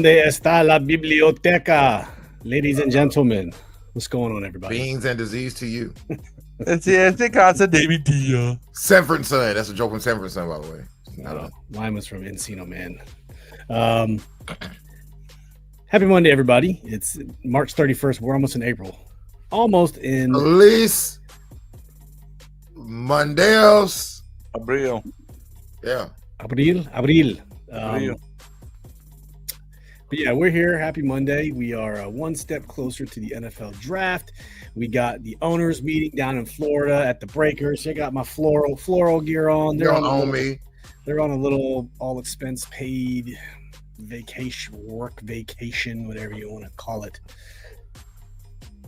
¿Dónde está la biblioteca? Ladies and gentlemen, what's going on, everybody? Beans and disease to you. It's casa de mi tía. Sanford Son. That's a joke from Sanford Son, by the way. Mine was from Encino Man. Happy Monday, everybody. It's March 31st. We're almost in April. Almost in... Feliz Mondeos. Abril. Yeah. Abril. Abril. But yeah, we're here. Happy Monday. We are one step closer to the NFL draft. We got the owners meeting down in Florida at the Breakers. I got my floral gear on. They're on a little all expense paid work vacation, whatever you want to call it.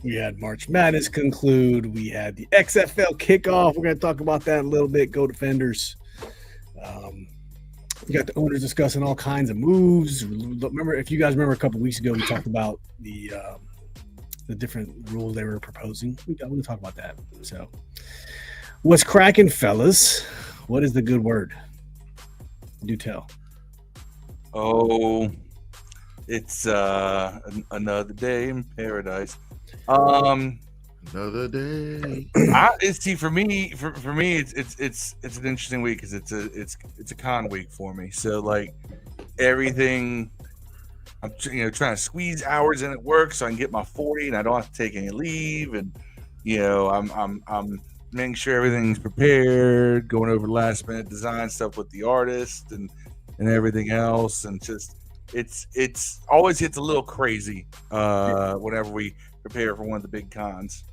We had March Madness conclude. We had the XFL kickoff. We're going to talk about that in a little bit. Go Defenders. We got the owners discussing all kinds of moves. Remember, if you guys remember, a couple of weeks ago, we talked about the different rules they were proposing. We're going to talk about that. So, what's cracking, fellas? What is the good word? Do tell. Oh, it's another day in paradise. Another day. For me, it's an interesting week because it's a con week for me. So like everything, I'm trying to squeeze hours in at work so I can get my 40 and I don't have to take any leave, and I'm making sure everything's prepared, going over last minute design stuff with the artist and everything else, and just it's always gets a little crazy whenever we prepare for one of the big cons.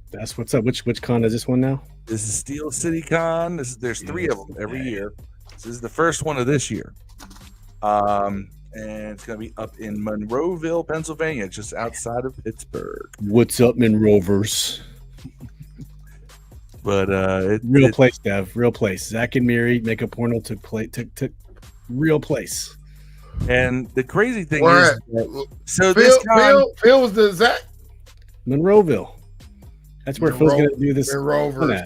That's what's up. Which con is this one now? This is Steel City Con. There's three of them every year. This is the first one of this year. And it's going to be up in Monroeville, Pennsylvania, just outside of Pittsburgh. What's up, Monrovers? But real place, Dev. Real place. Zach and Miri make a porno took real place. And the crazy thing is, Phil was the Zach Monroeville. That's where Phil's going to do this. Rovers.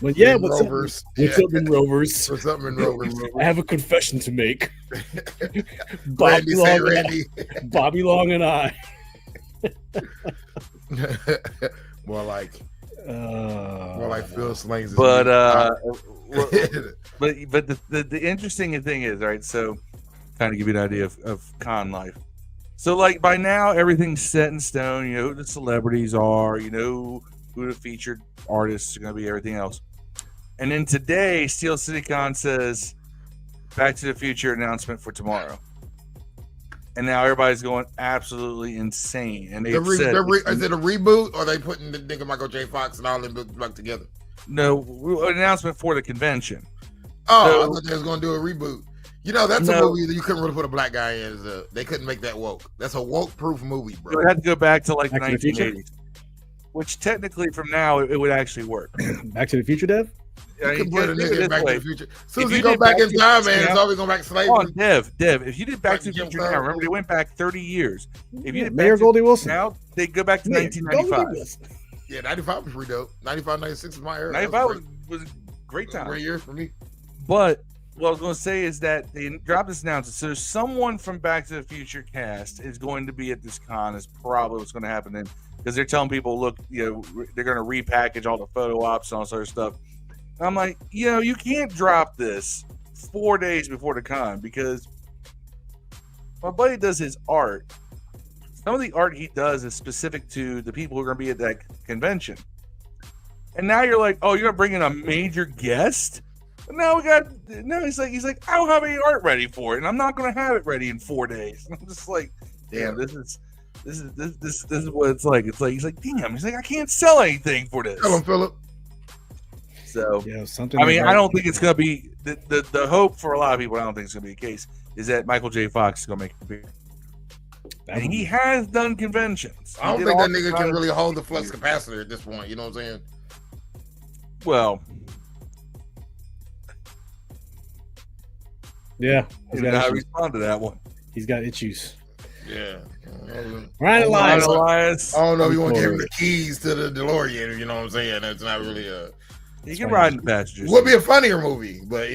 Well, yeah, what's Rovers. What's up, in Rovers? What's up, in Rovers? I have a confession to make. Bobby Long and I. More like Phil Slings. But the interesting thing is, right? So, kind of give you an idea of con life. So, like by now, everything's set in stone. You know who the celebrities are. You know who the featured artists are going to be. Everything else. And then today, Steel City Con says, "Back to the Future" announcement for tomorrow. And now everybody's going absolutely insane. And is it a reboot, or are they putting the nigga Michael J. Fox and all them back together? No, an announcement for the convention. Oh, so, I thought they was going to do a reboot. You know, that's a movie that you couldn't really put a black guy in. They couldn't make that woke. That's a woke-proof movie, bro. It had to go back to like the 1980s. Which technically, from now, it would actually work. Back to the Future, Dev? You can put a nigga Back to the Future. As soon as you go back in time, man, it's always going back to slavery. Dev, if you did Back to the Future now, remember they went back 30 years. If you did Mayor Goldie Wilson. Now, they go back to 1995. Yeah, 95 was pretty dope. 95, 96 was my era. 95 was a great time. Great year for me. But what I was going to say is that they dropped this announcement. So someone from Back to the Future cast is going to be at this con. Is probably what's going to happen then, because they're telling people, look, they're going to repackage all the photo ops and all sort of stuff. And I'm like, you can't drop this 4 days before the con, because my buddy does his art. Some of the art he does is specific to the people who are going to be at that convention. And now you're like, oh, you're going to bring in a major guest? No, he's like, I don't have any art ready for it, and I'm not going to have it ready in 4 days. And I'm just like, damn, this is what it's like. It's like he's like, damn, he's like, I can't sell anything for this. Tell him, Philip. So I don't think it's going to be the hope for a lot of people. I don't think it's going to be the case. Is that Michael J. Fox is going to make a appearance, and he has done conventions. I don't think that nigga can really hold the flux capacitor at this point. You know what I'm saying? Well. Yeah, he's got how to respond to that one. He's got issues. Yeah. Ryan Elias. I don't know if you want to give him the keys to the DeLorean. You know what I'm saying? That's not really a. He can ride in the passengers. Would be a funnier movie, but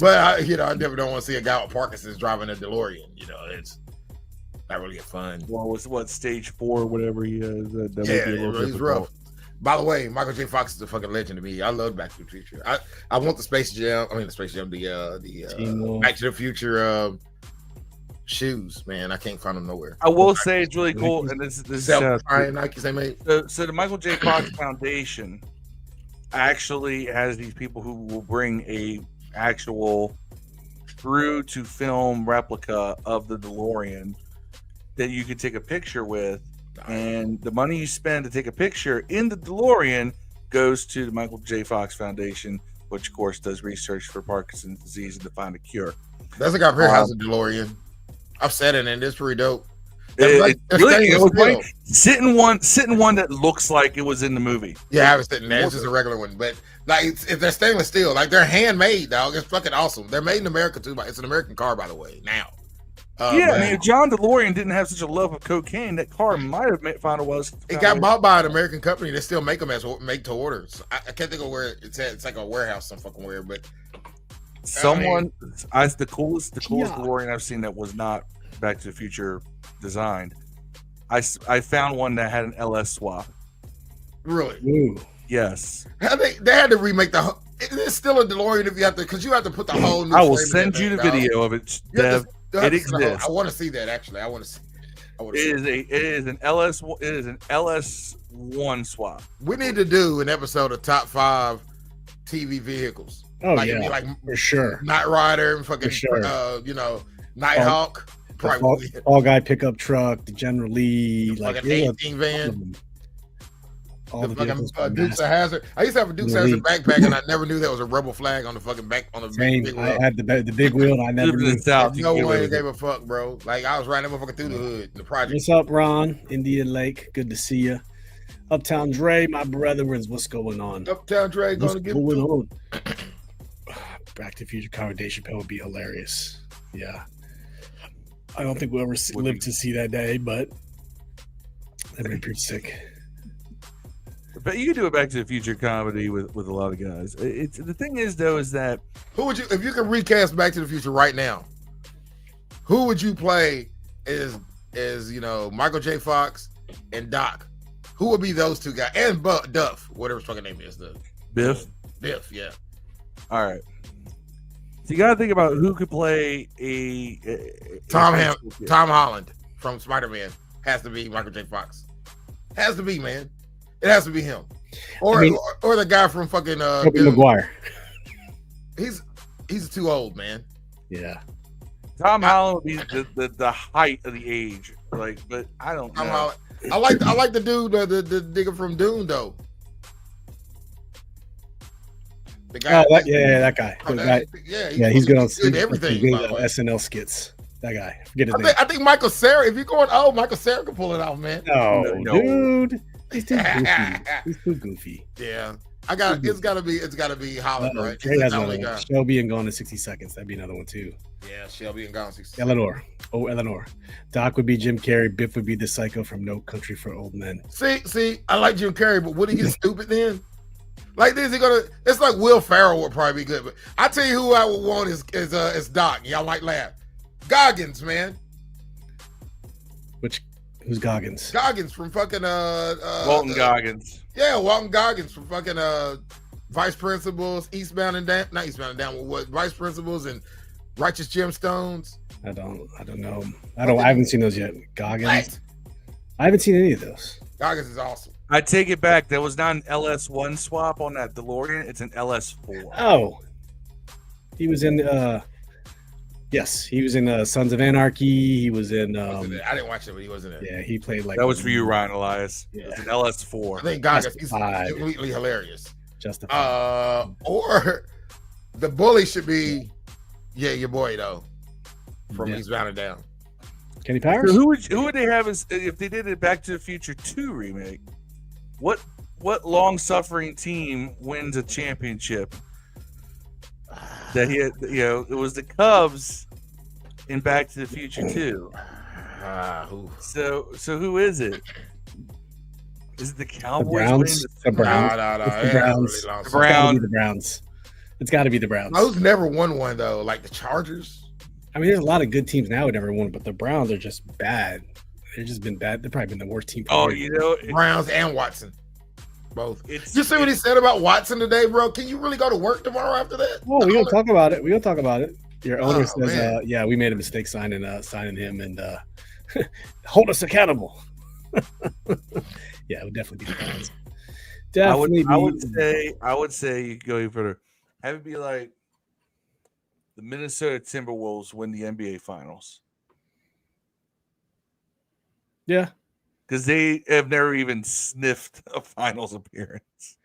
But I never don't want to see a guy with Parkinson's driving a DeLorean. It's not really fun. Well, what stage 4 or whatever he is. That would be a little he's rough. By the way, Michael J. Fox is a fucking legend to me. I love Back to the Future. I want the Space Jam. The Back to the Future shoes, man. I can't find them nowhere. I will say it's really cool, and this is Nikes they made. So the Michael J. Fox Foundation actually has these people who will bring a actual true to film replica of the DeLorean that you could take a picture with, and the money you spend to take a picture in the DeLorean goes to the Michael J. Fox Foundation, which of course does research for Parkinson's disease and to find a cure. That's a guy here has a DeLorean. I've said it, and it's pretty dope. Sitting one that looks like it was in the movie. Yeah, I was sitting there. It's just a regular one, but like if they're stainless steel, like they're handmade, dog. It's fucking awesome. They're made in America too. It's an American car, by the way. Now, if John DeLorean didn't have such a love of cocaine, that car might have found a was. It got bought by an American company. They still make them as make to orders. I can't think of where it's at. It's like a warehouse, some fucking weird. But the coolest DeLorean I've seen that was not Back to the Future designed. I found one that had an LS swap. Really? Ooh. Yes. They had to remake the. It's still a DeLorean if you have to, because you have to put the whole new. I will send you the video of it. Dev. It exists. I want to see that actually. I want to see. It is an LS1 swap. We need to do an episode of top 5 TV vehicles. Oh like for sure. Knight Rider and fucking Nighthawk. All guy pickup truck, the General Lee, like an 18 van. The fucking Dukes of Hazzard. I used to have a Dukes of Hazzard backpack, and I never knew there was a rebel flag on the fucking back on the big wheel. I had the big wheel, and I never knew. No way gave a fuck, bro. Like I was riding that motherfucker through the hood. The project. What's up, Ron? Indian Lake, good to see you. Uptown Dre, my brethren, what's going on? Uptown Dre gonna get going on. Back to the Future Car Dave Chappelle would be hilarious. Yeah. I don't think we'll ever live to see that day, but that'd be pretty sick. But you can do a Back to the Future comedy with a lot of guys. The thing is, though, is that who would you, if you could recast Back to the Future right now, who would you play as Michael J. Fox and Doc? Who would be those two guys? And Duff, whatever his fucking name is. Biff? Biff, yeah. All right. So you got to think about who could play Tom Holland from Spider-Man. Has to be Michael J. Fox. Has to be, man. It has to be him. Or the guy from fucking McGuire. He's too old, man. Yeah. Tom Holland would be the height of the age. But I don't know. I like the dude, the nigga from Dune though. The guy, that guy. He's good on everything. He's good on SNL skits. That guy. Forget his name. I think Michael Cera. If you're going, Michael Cera can pull it off, man. No, dude. He's too goofy. Yeah. It's gotta be Holland, right? Shelby and Gone in 60 Seconds. That'd be another one too. Yeah, Shelby and Gone in 60 Seconds. Eleanor. Doc would be Jim Carrey. Biff would be the psycho from No Country for Old Men. See, I like Jim Carrey, but would he get stupid then? Like this, it's like Will Ferrell would probably be good. But I tell you who I would want is Doc. Y'all might laugh. Goggins, man. Who's Goggins? Goggins from fucking Walton Goggins. Yeah, Walton Goggins from fucking Vice Principals, Eastbound and Down, not Eastbound and Down, what Vice Principals and Righteous Gemstones. I don't know. I haven't seen those yet. Goggins. What? I haven't seen any of those. Goggins is awesome. I take it back. There was not an LS1 swap on that DeLorean. It's an LS4. Oh. He was in yes, he was in Sons of Anarchy. He was in I didn't watch it, but he wasn't in it. Yeah, he played like that was for you, Ryan Elias. Yeah. It's an LS4. I think Goggins is completely hilarious. Justified. Or the bully should be your boy though. From Eastbound and Down. Kenny Powers? So who would they have if they did a Back to the Future 2 remake? What long-suffering team wins a championship? That it was the Cubs in Back to the Future 2. So who is it? Is it the Cowboys? The Browns. The Browns. No. The Browns. It's got to be the Browns. Who's never won one though? Like the Chargers. I mean, there's a lot of good teams now who never won, but the Browns are just bad. They've just been bad. They've probably been the worst team. Oh, years. Browns and Watson, both. You see what he said about Watson today, bro? Can you really go to work tomorrow after that? Oh, we're gonna talk about it. We're gonna talk about it. Your owner says, "Yeah, we made a mistake signing him, and hold us accountable." Yeah, it would definitely be the Browns. Definitely, I would say you go further. Have it be like the Minnesota Timberwolves win the NBA Finals. Yeah, because they have never even sniffed a finals appearance.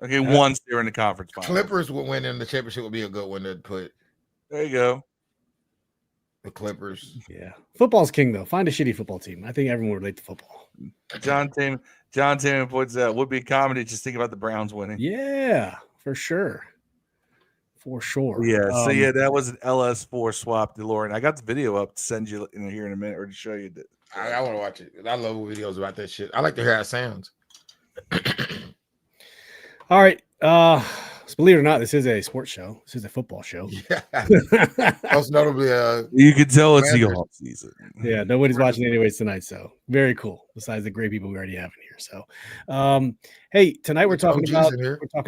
Okay, once they were in the conference finals. Clippers would win in the championship would be a good one to put. There you go. The Clippers. Yeah. Football's king, though. Find a shitty football team. I think everyone would relate to football. John Taman points out, would be comedy just think about the Browns winning. Yeah, for sure. For sure. Yeah. So, yeah, that was an LS4 swap, DeLorean. I got the video up to send you here in a minute or to show you. I want to watch it. I love videos about that shit. I like to hear how it sounds. All right. So believe it or not, this is a sports show. This is a football show. Yeah. Most notably, you can tell it's the off season. Yeah, nobody's watching anyways tonight. So very cool. Besides the great people we already have in here. So, hey, tonight we're talking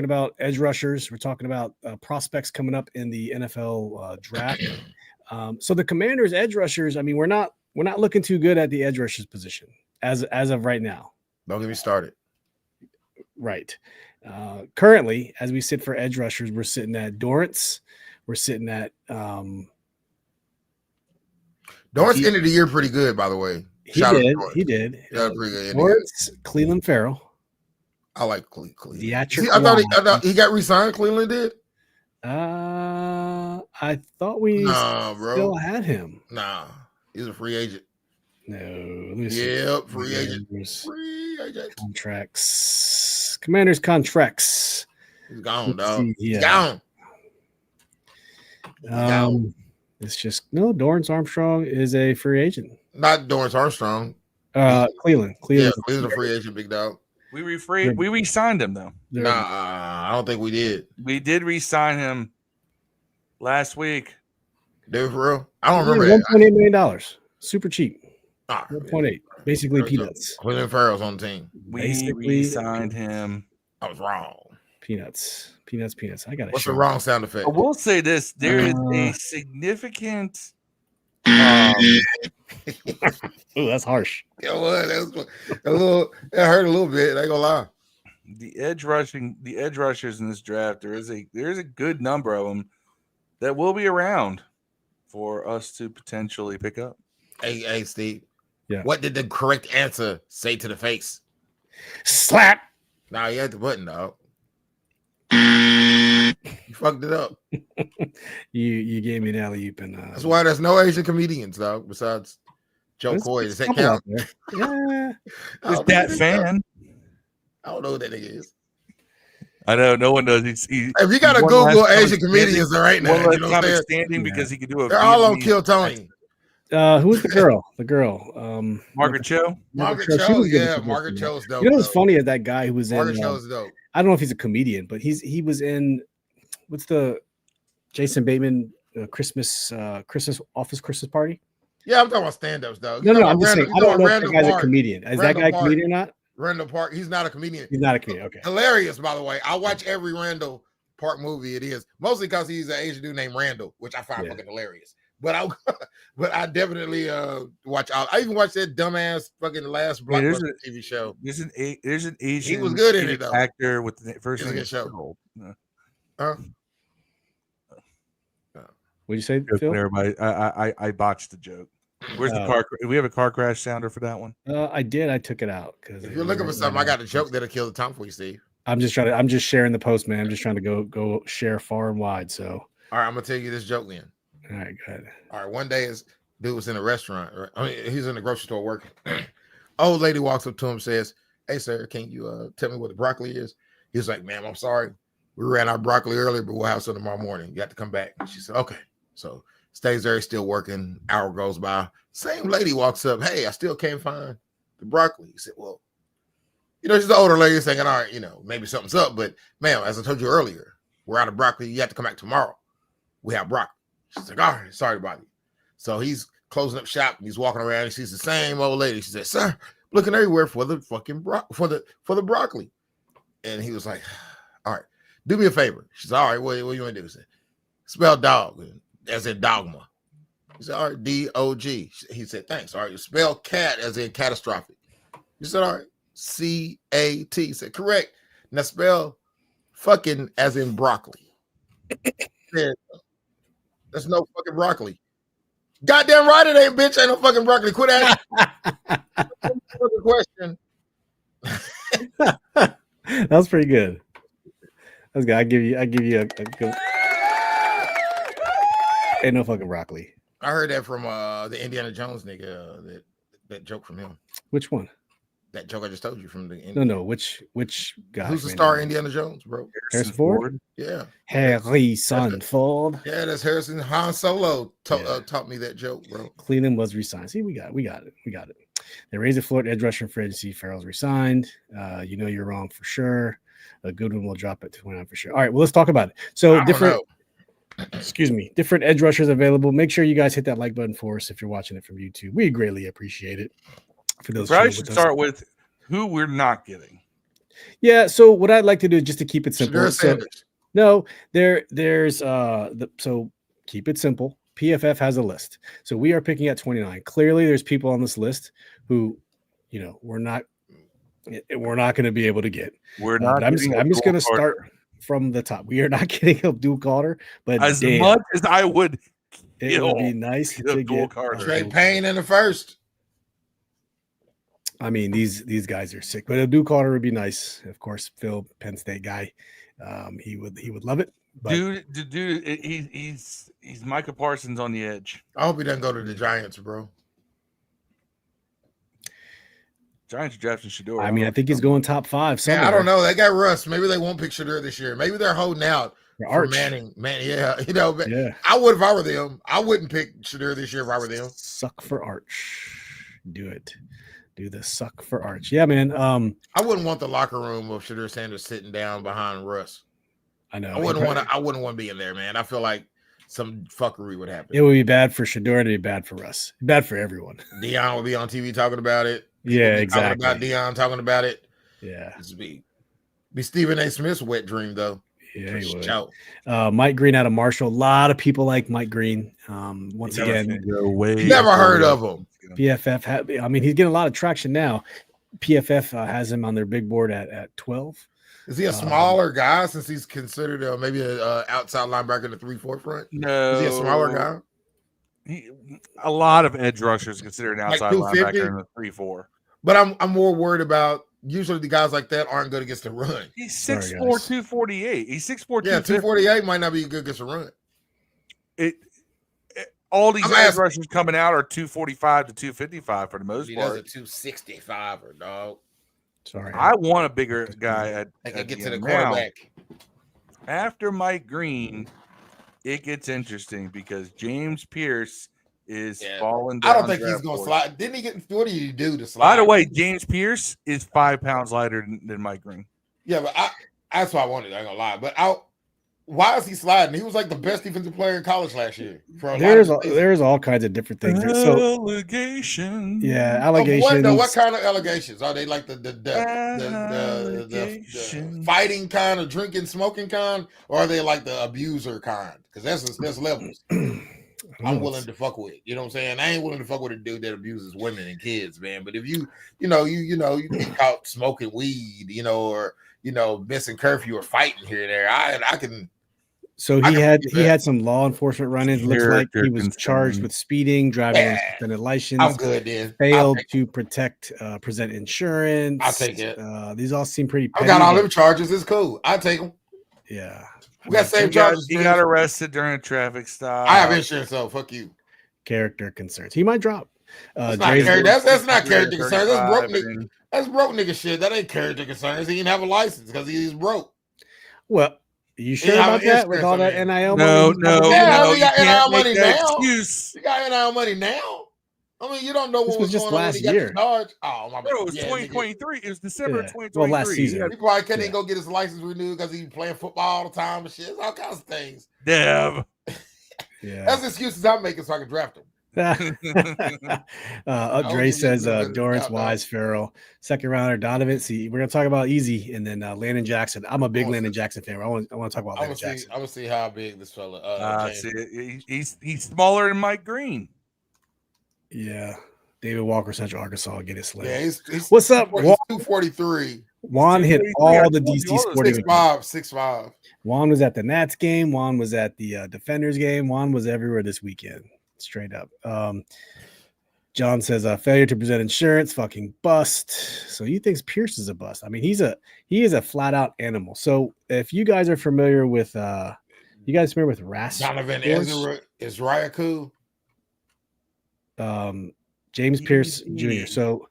about edge rushers. We're talking about prospects coming up in the NFL draft. So the Commanders' edge rushers. I mean, we're not looking too good at the edge rushers position as of right now. Don't get me started. Right. Currently, as we sit for edge rushers, we're sitting at Dorrance. We're sitting at Dorrance ended the year pretty good, by the way. He did. Yeah, pretty good. Dorrance, Cleveland Farrell. I like Cleveland. I thought he got re-signed. Cleveland did. I thought we still had him. Nah, he's a free agent. No. Free agent. Free agent. Contracts. Commanders contracts. He's gone, dog. He's gone. It's just Dorrance Armstrong is a free agent. Not Dorrance Armstrong. Cleveland. Yeah, Cleveland's a free agent, big dog. We re-signed him though. Nah, I don't think we did. We did re-sign him last week. Dude, for real? I don't remember. $1.8 million. Super cheap. 1.8. Basically peanuts. Cleveland Farrell's on the team. We re-signed him. I was wrong. Peanuts. I got it. What's the wrong sound effect? I will say this: there is a significant. Oh, that's harsh. Yeah, well, that hurt a little bit. I ain't gonna lie. The edge rushers in this draft, there is a good number of them that will be around for us to potentially pick up. Hey, Steve. Yeah. What did the correct answer say to the face? Slap. Nah, you had the button, dog. You fucked it up. You gave me an alley-oop, and that's why there's no Asian comedians, dog. Besides Joe Coy. Does that count? Yeah. Is that fan? I don't know what that nigga is. I know no one knows. If you got to Google Asian comedians right now, you know what I'm saying? Because he can do it. They're all on Kill Tony. Who's the girl? Margaret Cho. Margaret Cho, yeah. Margaret Cho's dope. You know what's funny is that guy who was in. Margaret Cho's dope. I don't know if he's a comedian, but he was in what's the Jason Bateman Christmas party? Yeah, I'm talking about stand-ups, though. No, I'm just saying. I don't know if that guy's a comedian. Is that guy a comedian or not? Randall Park. He's not a comedian. He's not a comedian. Okay. Hilarious, by the way. I watch every Randall Park movie. It is mostly because he's an Asian dude named Randall, which I find fucking hilarious. But I definitely watch. I even watched that dumbass fucking last Blockbuster TV show. There's an Asian. He was good in it though. Actor with the first name show. What'd you say, Phil? Everybody, I botched the joke. Where's the car? Do we have a car crash sounder for that one? I did. I took it out because if you're looking for something, I got a joke that'll kill the time for you, Steve. I'm just sharing the post, man. I'm just trying to go share far and wide. So all right, I'm gonna tell you this joke then. All right, go ahead. All right, one day dude was in a restaurant. Right? I mean, he's in the grocery store working. Old lady walks up to him, says, "Hey, sir, can you tell me what the broccoli is?" He's like, "Ma'am, I'm sorry. We ran our broccoli earlier, but we'll have some tomorrow morning. You have to come back." And she said, "Okay." So stays there, still working. Hour goes by. Same lady walks up. "Hey, I still can't find the broccoli." He said, "Well, she's an older lady thinking, all right, maybe something's up. But ma'am, as I told you earlier, We're out of broccoli. You have to come back tomorrow. We have broccoli. She's like, all right, sorry about you. So he's closing up shop and he's walking around. And sees the same old lady. She said, sir, looking everywhere for the fucking for the broccoli. And he was like, all right, do me a favor. She's all right, what do you want to do? He said, spell dog as in dogma. He said, all right, D-O-G. He said, thanks. All right, you spell cat as in catastrophic. He said, all right, C-A-T. He said, correct. Now spell fucking as in broccoli. Said, there's no fucking broccoli. Goddamn right it ain't, bitch. Ain't no fucking broccoli. Quit asking the question. That was pretty good. That's good. I give you a good. Ain't no fucking broccoli. I heard that from the Indiana Jones nigga. That joke from him. Which one? That joke I just told you from the No. Which guy? Who's the star Indiana Jones, bro? Harrison Ford? Yeah. Harrison Ford. Yeah, that's Harrison. Han Solo taught me that joke, bro. Cleveland was resigned. See, we got it. They raised the floor at edge rusher for agency. Farrell's resigned. You know you're wrong for sure. A good one will drop at 29 for sure. All right, well, let's talk about it. So different edge rushers available. Make sure you guys hit that like button for us if you're watching it from YouTube. We greatly appreciate it. For those, I should start with who we're not getting. Yeah. So what I'd like to do is just to keep it simple. So keep it simple. PFF has a list. So we are picking at 29. Clearly, there's people on this list who, we're not going to be able to get. We're not. I'm just going to start from the top. We are not getting Abdul Carter, but as much as I would, it would be nice to get Trey Payne in the first. I mean, these guys are sick, but Abdul Carter would be nice. Of course, Phil, Penn State guy, he would love it. But dude, he's Micah Parsons on the edge. I hope he doesn't go to the Giants, bro. Giants drafting Shedeur. I mean, I think he's going top 5. Yeah, I don't know. They got Russ. Maybe they won't pick Shedeur this year. Maybe they're holding out for Manning. Yeah. I would if I were them. I wouldn't pick Shedeur this year if I were them. Suck for Arch. Do it. Do the suck for Arch. Yeah, man. I wouldn't want the locker room of Shedeur Sanders sitting down behind Russ. I know. I wouldn't want to be in there, man. I feel like some fuckery would happen. It would be bad for Shedeur. It'd be bad for Russ. Bad for everyone. Deion would be on TV talking about it. Yeah, exactly. Talking about Deion talking about it. Yeah. This would be Stephen A. Smith's wet dream, though. Yeah, he would. Mike Green out of Marshall. A lot of people like Mike Green. Once again, never heard of him. PFF. He's getting a lot of traction now. PFF has him on their big board at 12. Is he a smaller guy since he's considered maybe a outside linebacker in the 3-4 front? No. Is he a smaller guy? A lot of edge rushers consider an outside linebacker in the 3-4. But I'm more worried about usually the guys like that aren't good against the run. He's 6'4", 248. He's 6'4", yeah, 248 might not be good against the run. All these edge rushers coming out are 245 to 255 for the most part. He does a 265 dog. Sorry, I want a bigger guy. I can get to the quarterback. After Mike Green, it gets interesting because James Pierce is falling down. I don't think he's going to slide. Didn't he get? What did he do to slide? By the way, James Pierce is 5 pounds lighter than Mike Green. Yeah, but that's what I wanted. I ain't gonna lie, but why is he sliding? He was like the best defensive player in college last year. There's all kinds of different things. Allegations. Yeah, allegations. What kind of allegations? Are they like the fighting kind of drinking, smoking kind, or are they like the abuser kind? Because there's levels. I'm willing to fuck with. You know what I'm saying? I ain't willing to fuck with a dude that abuses women and kids, man. But if you get caught smoking weed, or missing curfew or fighting here and there, I can. So he had some law enforcement run-ins. Looks like he was charged with speeding, driving with suspended license. I'm good then. Failed to present insurance. I'll take it. These all seem pretty petty. I got all them charges. It's cool. I'll take them. Yeah. We got same charges. He got arrested during a traffic stop. I have insurance, so fuck you. Character concerns. He might drop. That's not character concerns. That's broke nigga. That's broke nigga shit. That ain't character concerns. He didn't have a license because he's broke. Well, you sure about that with all that NIL money? No. Yeah, we got NIL money now. Excuse. We got NIL money now. I mean, you don't know This what was was just going on when last he got year. the charge. Oh my No, it was yeah, 2023. It was December Yeah. 2023. Well, last season. He probably couldn't Yeah. go get his license renewed because he playing football all the time and shit. It's all kinds of things. Dev. Yeah. That's excuses I'm making so I can draft him. Dre says Dorrance, out, Wise, Farrell, second rounder, Donovan. See, we're gonna talk about Easy, and then Landon Jackson. I'm a big Landon Jackson fan. I want to talk about Landon Jackson. I'm gonna see how big this fella. See, he's smaller than Mike Green. Yeah, David Walker, Central Arkansas, get his slam. Yeah, he's what's up? He's 243. Juan hit all the DC sporting 6'5". Juan was at the Nats game. Juan was at the Defenders game. Juan was everywhere this weekend. Straight up. John says failure to present insurance, fucking bust. So he thinks Pierce is a bust. I mean, he is a flat out animal. So if you guys are familiar with RAS, Donovan Israyaku, James Pierce Jr. So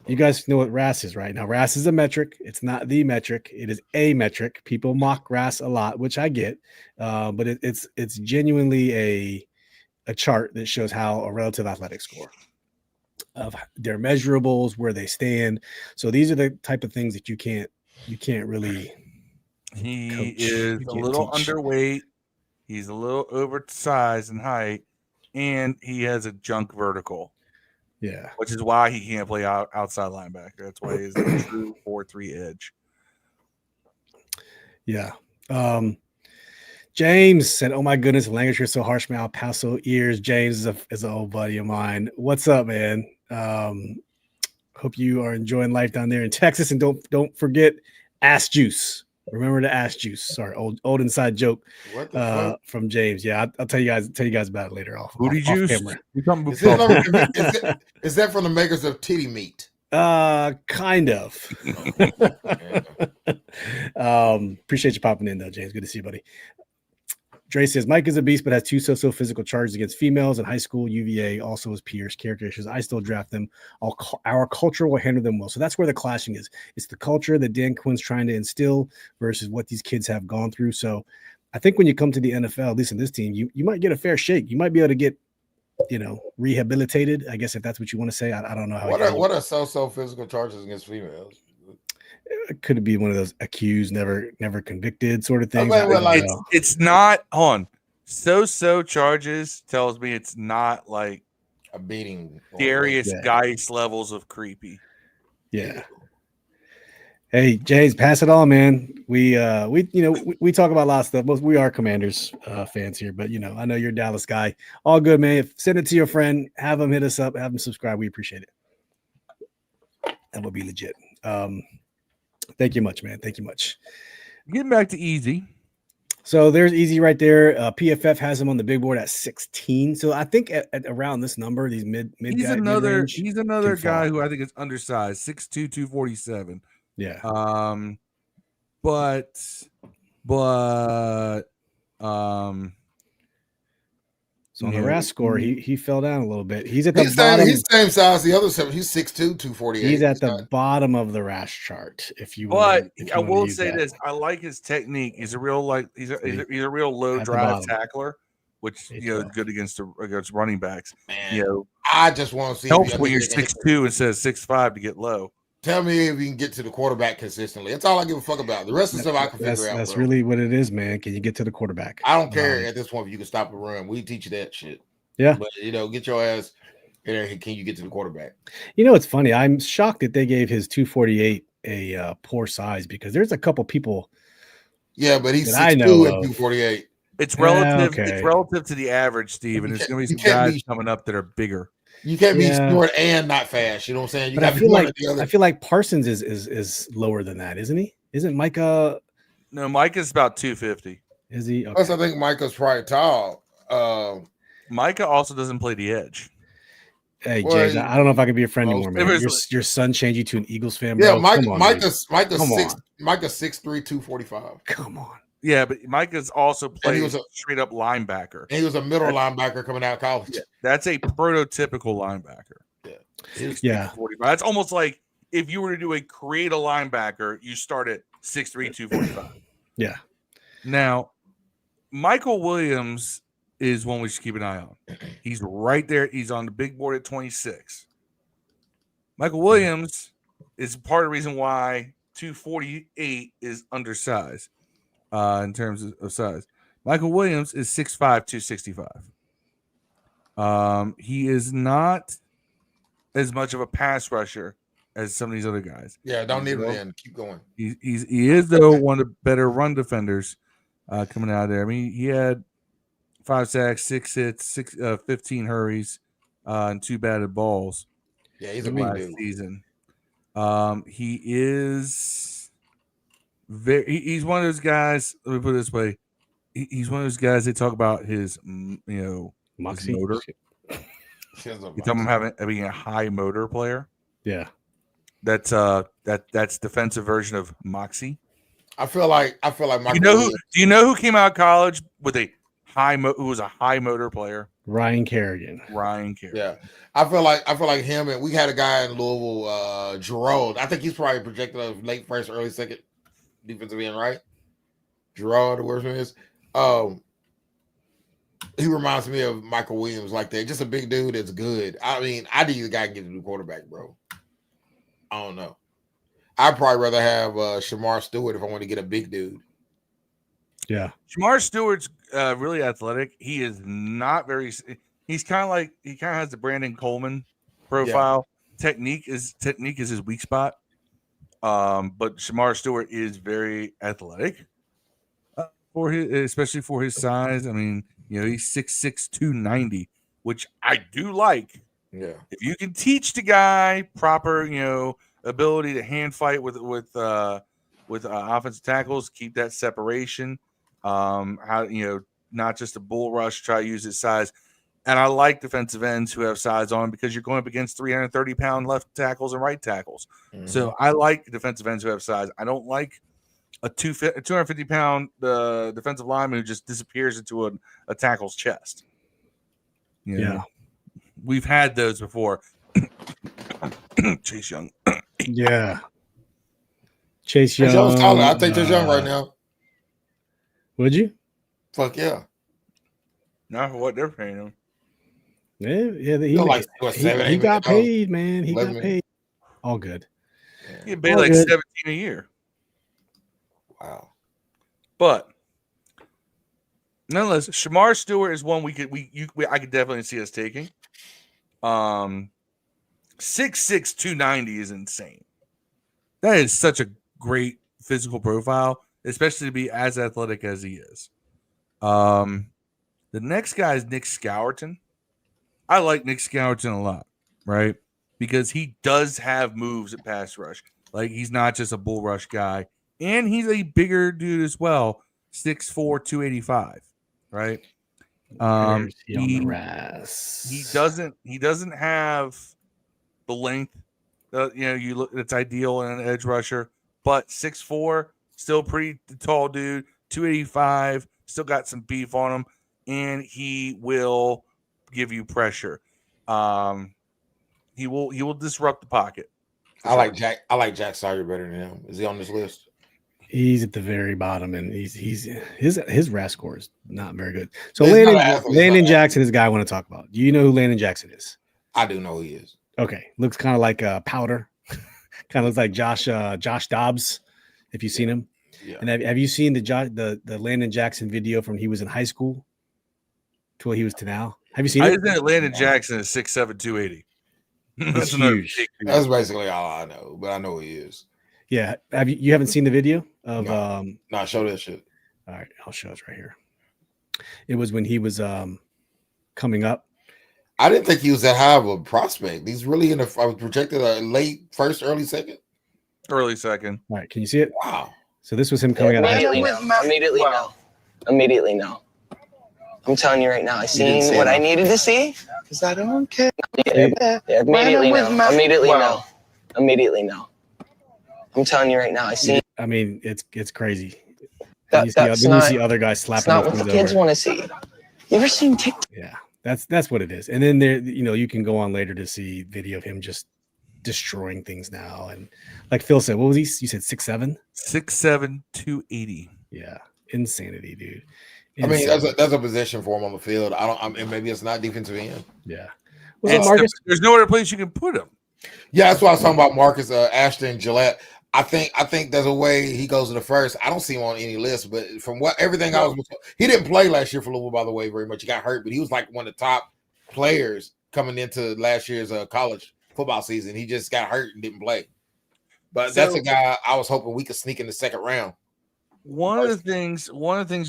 you guys know what RAS is, right? Now RAS is a metric. It's not the metric. It is a metric. People mock RAS a lot, which I get, but it's genuinely a chart that shows how a relative athletic score of their measurables, where they stand. So these are the type of things that you can't really. He is a little underweight. He's a little oversized in height, and he has a junk vertical. Yeah, which is why he can't play outside linebacker. That's why he's a true 4-3 edge. Yeah. James said, "Oh my goodness, language is so harsh, man. El Paso ears." James is an old buddy of mine. What's up, man? Hope you are enjoying life down there in Texas, and don't forget ass juice. Remember the ass juice. Sorry, old inside joke from James. Yeah, I'll tell you guys about it later. Booty juice. Is that from the makers of titty meat? Kind of. Appreciate you popping in though, James. Good to see you, buddy. Dre says Mike is a beast, but has 2 physical charges against females in high school. UVA also is peers. Character issues. I still draft them. Our culture will handle them well. So that's where the clashing is. It's the culture that Dan Quinn's trying to instill versus what these kids have gone through. So I think when you come to the NFL, at least in this team, you might get a fair shake. You might be able to get, rehabilitated. I guess if that's what you want to say. I don't know how. What are so physical charges against females? It could be one of those accused, never convicted sort of things. It's not on. So charges tells me it's not like a beating. Darius Geis levels of creepy. Yeah. Hey, James, pass it on, man. We talk about a lot of stuff. We are Commanders fans here, but I know you're a Dallas guy. All good, man. Send it to your friend. Have them hit us up. Have them subscribe. We appreciate it. That would be legit. Thank you much, man. Thank you much. Getting back to Easy. So there's Easy right there. PFF has him on the big board at 16. So I think at around this number, these mid he's another guy who I think is undersized, 6'2", 247. Yeah. But so on the RAS score, he fell down a little bit. He's at the bottom. He's same size. The other 7. He's 6'2", 248. He's at the bottom of the RAS chart. I will say this: I like his technique. He's a real he's a real low drive tackler, which is good against running backs. Man, I just want to see helps when you're 6'2" instead of 6'5" to get low. Tell me if you can get to the quarterback consistently. That's all I give a fuck about. The rest of the stuff I can figure out. That's really what it is, man. Can you get to the quarterback? I don't care at this point if you can stop a run. We teach you that shit. Yeah. But, get your ass in there. Can you get to the quarterback? It's funny. I'm shocked that they gave his 248 a poor size because there's a couple people. Yeah, but he's 6'2" and 248. It's relative. Okay. It's relative to the average, Steve, and there's going to be some guys coming up that are bigger. You can't be short and not fast. You know what I'm saying? You but I feel like Parsons is lower than that, isn't he? Isn't Micah? No, Micah's about 250. Is he? Okay. Plus, I think Micah's probably tall. Micah also doesn't play the edge. Hey, James, I don't know if I could be a friend anymore, man. Your son changed you to an Eagles fan, bro. Yeah, Micah's 6'3", 245. Come on. Yeah, but Micah's also played straight up linebacker. And he was a middle linebacker coming out of college. Yeah, that's a prototypical linebacker. Yeah. That's almost like if you were to create a linebacker, you start at 6'3", 245. Yeah. Now, Michael Williams is one we should keep an eye on. He's right there. He's on the big board at 26. Michael Williams is part of the reason why 248 is undersized in terms of size. Michael Williams is 6'5", 265. He is not as much of a pass rusher as some of these other guys. Yeah, don't need him in. Keep going. He is, though, one of the better run defenders coming out of there. I mean, he had 5 sacks, 6 hits, 15 hurries, and 2 batted balls. Yeah, he's a big dude. Season. He is he's one of those guys. Let me put it this way: he's one of those guys. They talk about his, his motor. You talking about having a high motor player? Yeah, that's defensive version of Moxie. I feel like Michael do you know who came out of college with a who was a high motor player? Ryan Kerrigan. Yeah, I feel like him, and we had a guy in Louisville, Gerard. I think he's probably projected a late first, early second defensive end, right? Gerard, wherever it is. He reminds me of Michael Williams like that. Just a big dude that's good. I mean, I need the guy to get a new quarterback, bro. I don't know. I'd probably rather have Shamar Stewart if I want to get a big dude. Yeah. Shamar Stewart's really athletic. He is not very – he kind of has the Brandon Coleman profile. Yeah. Technique is his weak spot. But Shamar Stewart is very athletic especially for his size. I mean, he's 6'6", 290, which I do like. Yeah. If you can teach the guy proper, ability to hand fight with offensive tackles, keep that separation. How not just a bull rush, try to use his size. And I like defensive ends who have size on because you're going up against 330-pound left tackles and right tackles. Mm-hmm. So I like defensive ends who have size. I don't like a 250-pound defensive lineman who just disappears into a tackle's chest. Yeah. We've had those before. Chase Young. Yeah. Chase Young. I'll take Chase Young right now. Would you? Fuck yeah. Not for what they're paying him. Yeah. He got paid, man. He got paid. All good. He paid like $17 a year. Wow. But nonetheless, Shamar Stewart is one I could definitely see us taking. 6'6", 290 is insane. That is such a great physical profile, especially to be as athletic as he is. The next guy is Nick Scourton. I like Nick Scourton a lot, right? Because he does have moves at pass rush. Like, he's not just a bull rush guy. And he's a bigger dude as well, 6'4", 285, right? He doesn't have the length. It's ideal in an edge rusher, but 6'4", still pretty tall dude, 285, still got some beef on him, and he will give you pressure. He will disrupt the pocket. I like Jack Sawyer better than him. Is he on this list? He's at the very bottom, and his RAS score is not very good. So Landon Jackson is the guy I want to talk about. Do you know who Landon Jackson is? I do know who he is. Okay, looks kind of like Powder. Kind of looks like Josh Dobbs, if you've seen him. Yeah. And have you seen the Landon Jackson video from he was in high school to what he was to now? Have you seen it? I think Landon Jackson is 6'7", 280. That's huge. That's basically all I know, but I know who he is. Yeah, you haven't seen the video of no, show that shit. All right, I'll show it right here. It was when he was coming up. I didn't think he was that high of a prospect. He's really I was projected a late first, early second. Early second. All right, can you see it? Wow. So this was him coming out of high school. Immediately no. I'm telling you right now, I seen what I needed to see because I don't care. Immediately no. I'm telling you right now, I see. I mean, it's crazy. You see other guys slapping. That's not what the kids want to see. You ever seen TikTok? Yeah, that's what it is. And then there, you can go on later to see video of him just destroying things now. And like Phil said, what was he? You said 6'7"? 6'7", 280. Yeah, insanity, dude. I mean, that's a position for him on the field. And maybe it's not defensive end. Yeah. What's up, Marcus? There's no other place you can put him. Yeah, that's what I was talking about. Marcus Ashton Gillette. I think there's a way he goes to the first. I don't see him on any list, but from everything I was, he didn't play last year for Louisville, by the way, very much. He got hurt, but he was like one of the top players coming into last year's college football season. He just got hurt and didn't play. But that's a guy I was hoping we could sneak in the second round. One of the things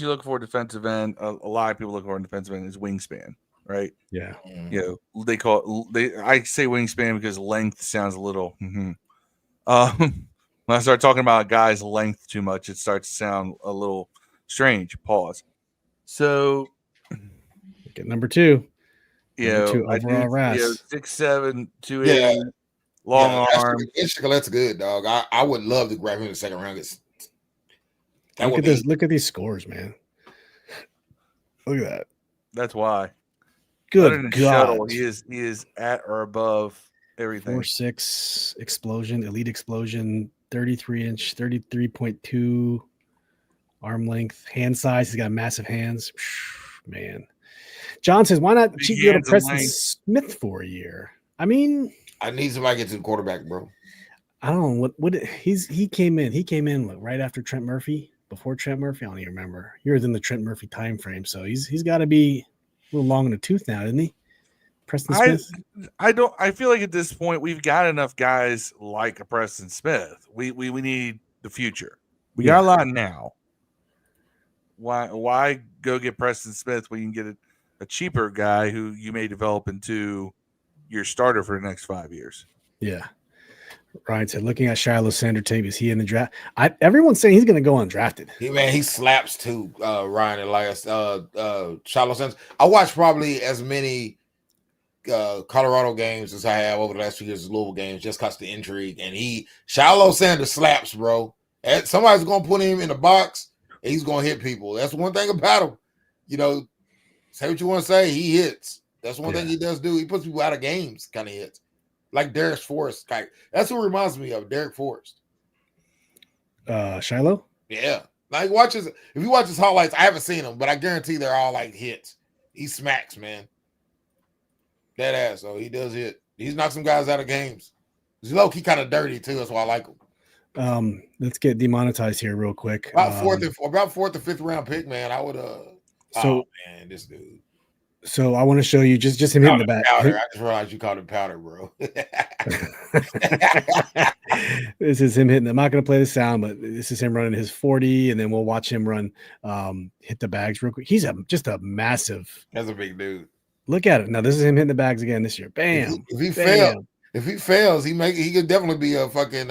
you look for defensive end, a lot of people look for in defensive end is wingspan, right? Yeah. You know, I say wingspan because length sounds a little. When I start talking about a guy's length too much, it starts to sound a little strange. Pause. So, get number 2. Overall I do. 6'7", 280, long arm. That's good, dog. I would love to grab him in the second round. Look at these scores, man. Look at that. That's why. Good God. Shuttle, he is at or above everything. 4.6 explosion, elite explosion, 33-inch, 33.2 arm length, hand size. He's got massive hands. Man. John says, why not cheap go to Preston Smith for a year? I mean, I need somebody to get to the quarterback, bro. I don't know what he came in. He came in right after Trent Murphy, before Trent Murphy. I don't even remember. He was in the Trent Murphy time frame, so he's got to be a little long in the tooth now, isn't he? Preston Smith. I feel like at this point we've got enough guys like a Preston Smith. We need the future. We got a lot now. Why go get Preston Smith when you can get a cheaper guy who you may develop into your starter for the next 5 years? Yeah. Ryan said, looking at Shiloh Sander tape, is he in the draft? Everyone's saying he's going to go undrafted. He slaps too, Ryan and Elias. Shiloh Sanders. I watched probably as many Colorado games as I have over the last few years of Louisville games just because the intrigue. And Shiloh Sanders slaps, bro. And somebody's going to put him in the box and he's going to hit people. That's one thing about him. You know, say what you want to say, he hits. That's one thing he does do. He puts people out of games, kind of hits. Like Derek Forrest. That's what reminds me of Derek Forrest. Shiloh? Yeah. Like if you watch his highlights, I haven't seen them, but I guarantee they're all like hits. He smacks, man. That ass. So he does hit. He's knocked some guys out of games. He's low-key kind of dirty too. That's why I like him. Let's get demonetized here real quick. About fourth or fifth round pick, man. I would man, this dude. So I want to show you just him hitting the back. Powder. I just realized you called him powder, bro. This is him hitting. I'm not going to play the sound, but this is him running his 40, and then we'll watch him run hit the bags real quick. He's just a massive. That's a big dude. Look at it. Now this is him hitting the bags again this year. Bam. If he fails, he could definitely be a fucking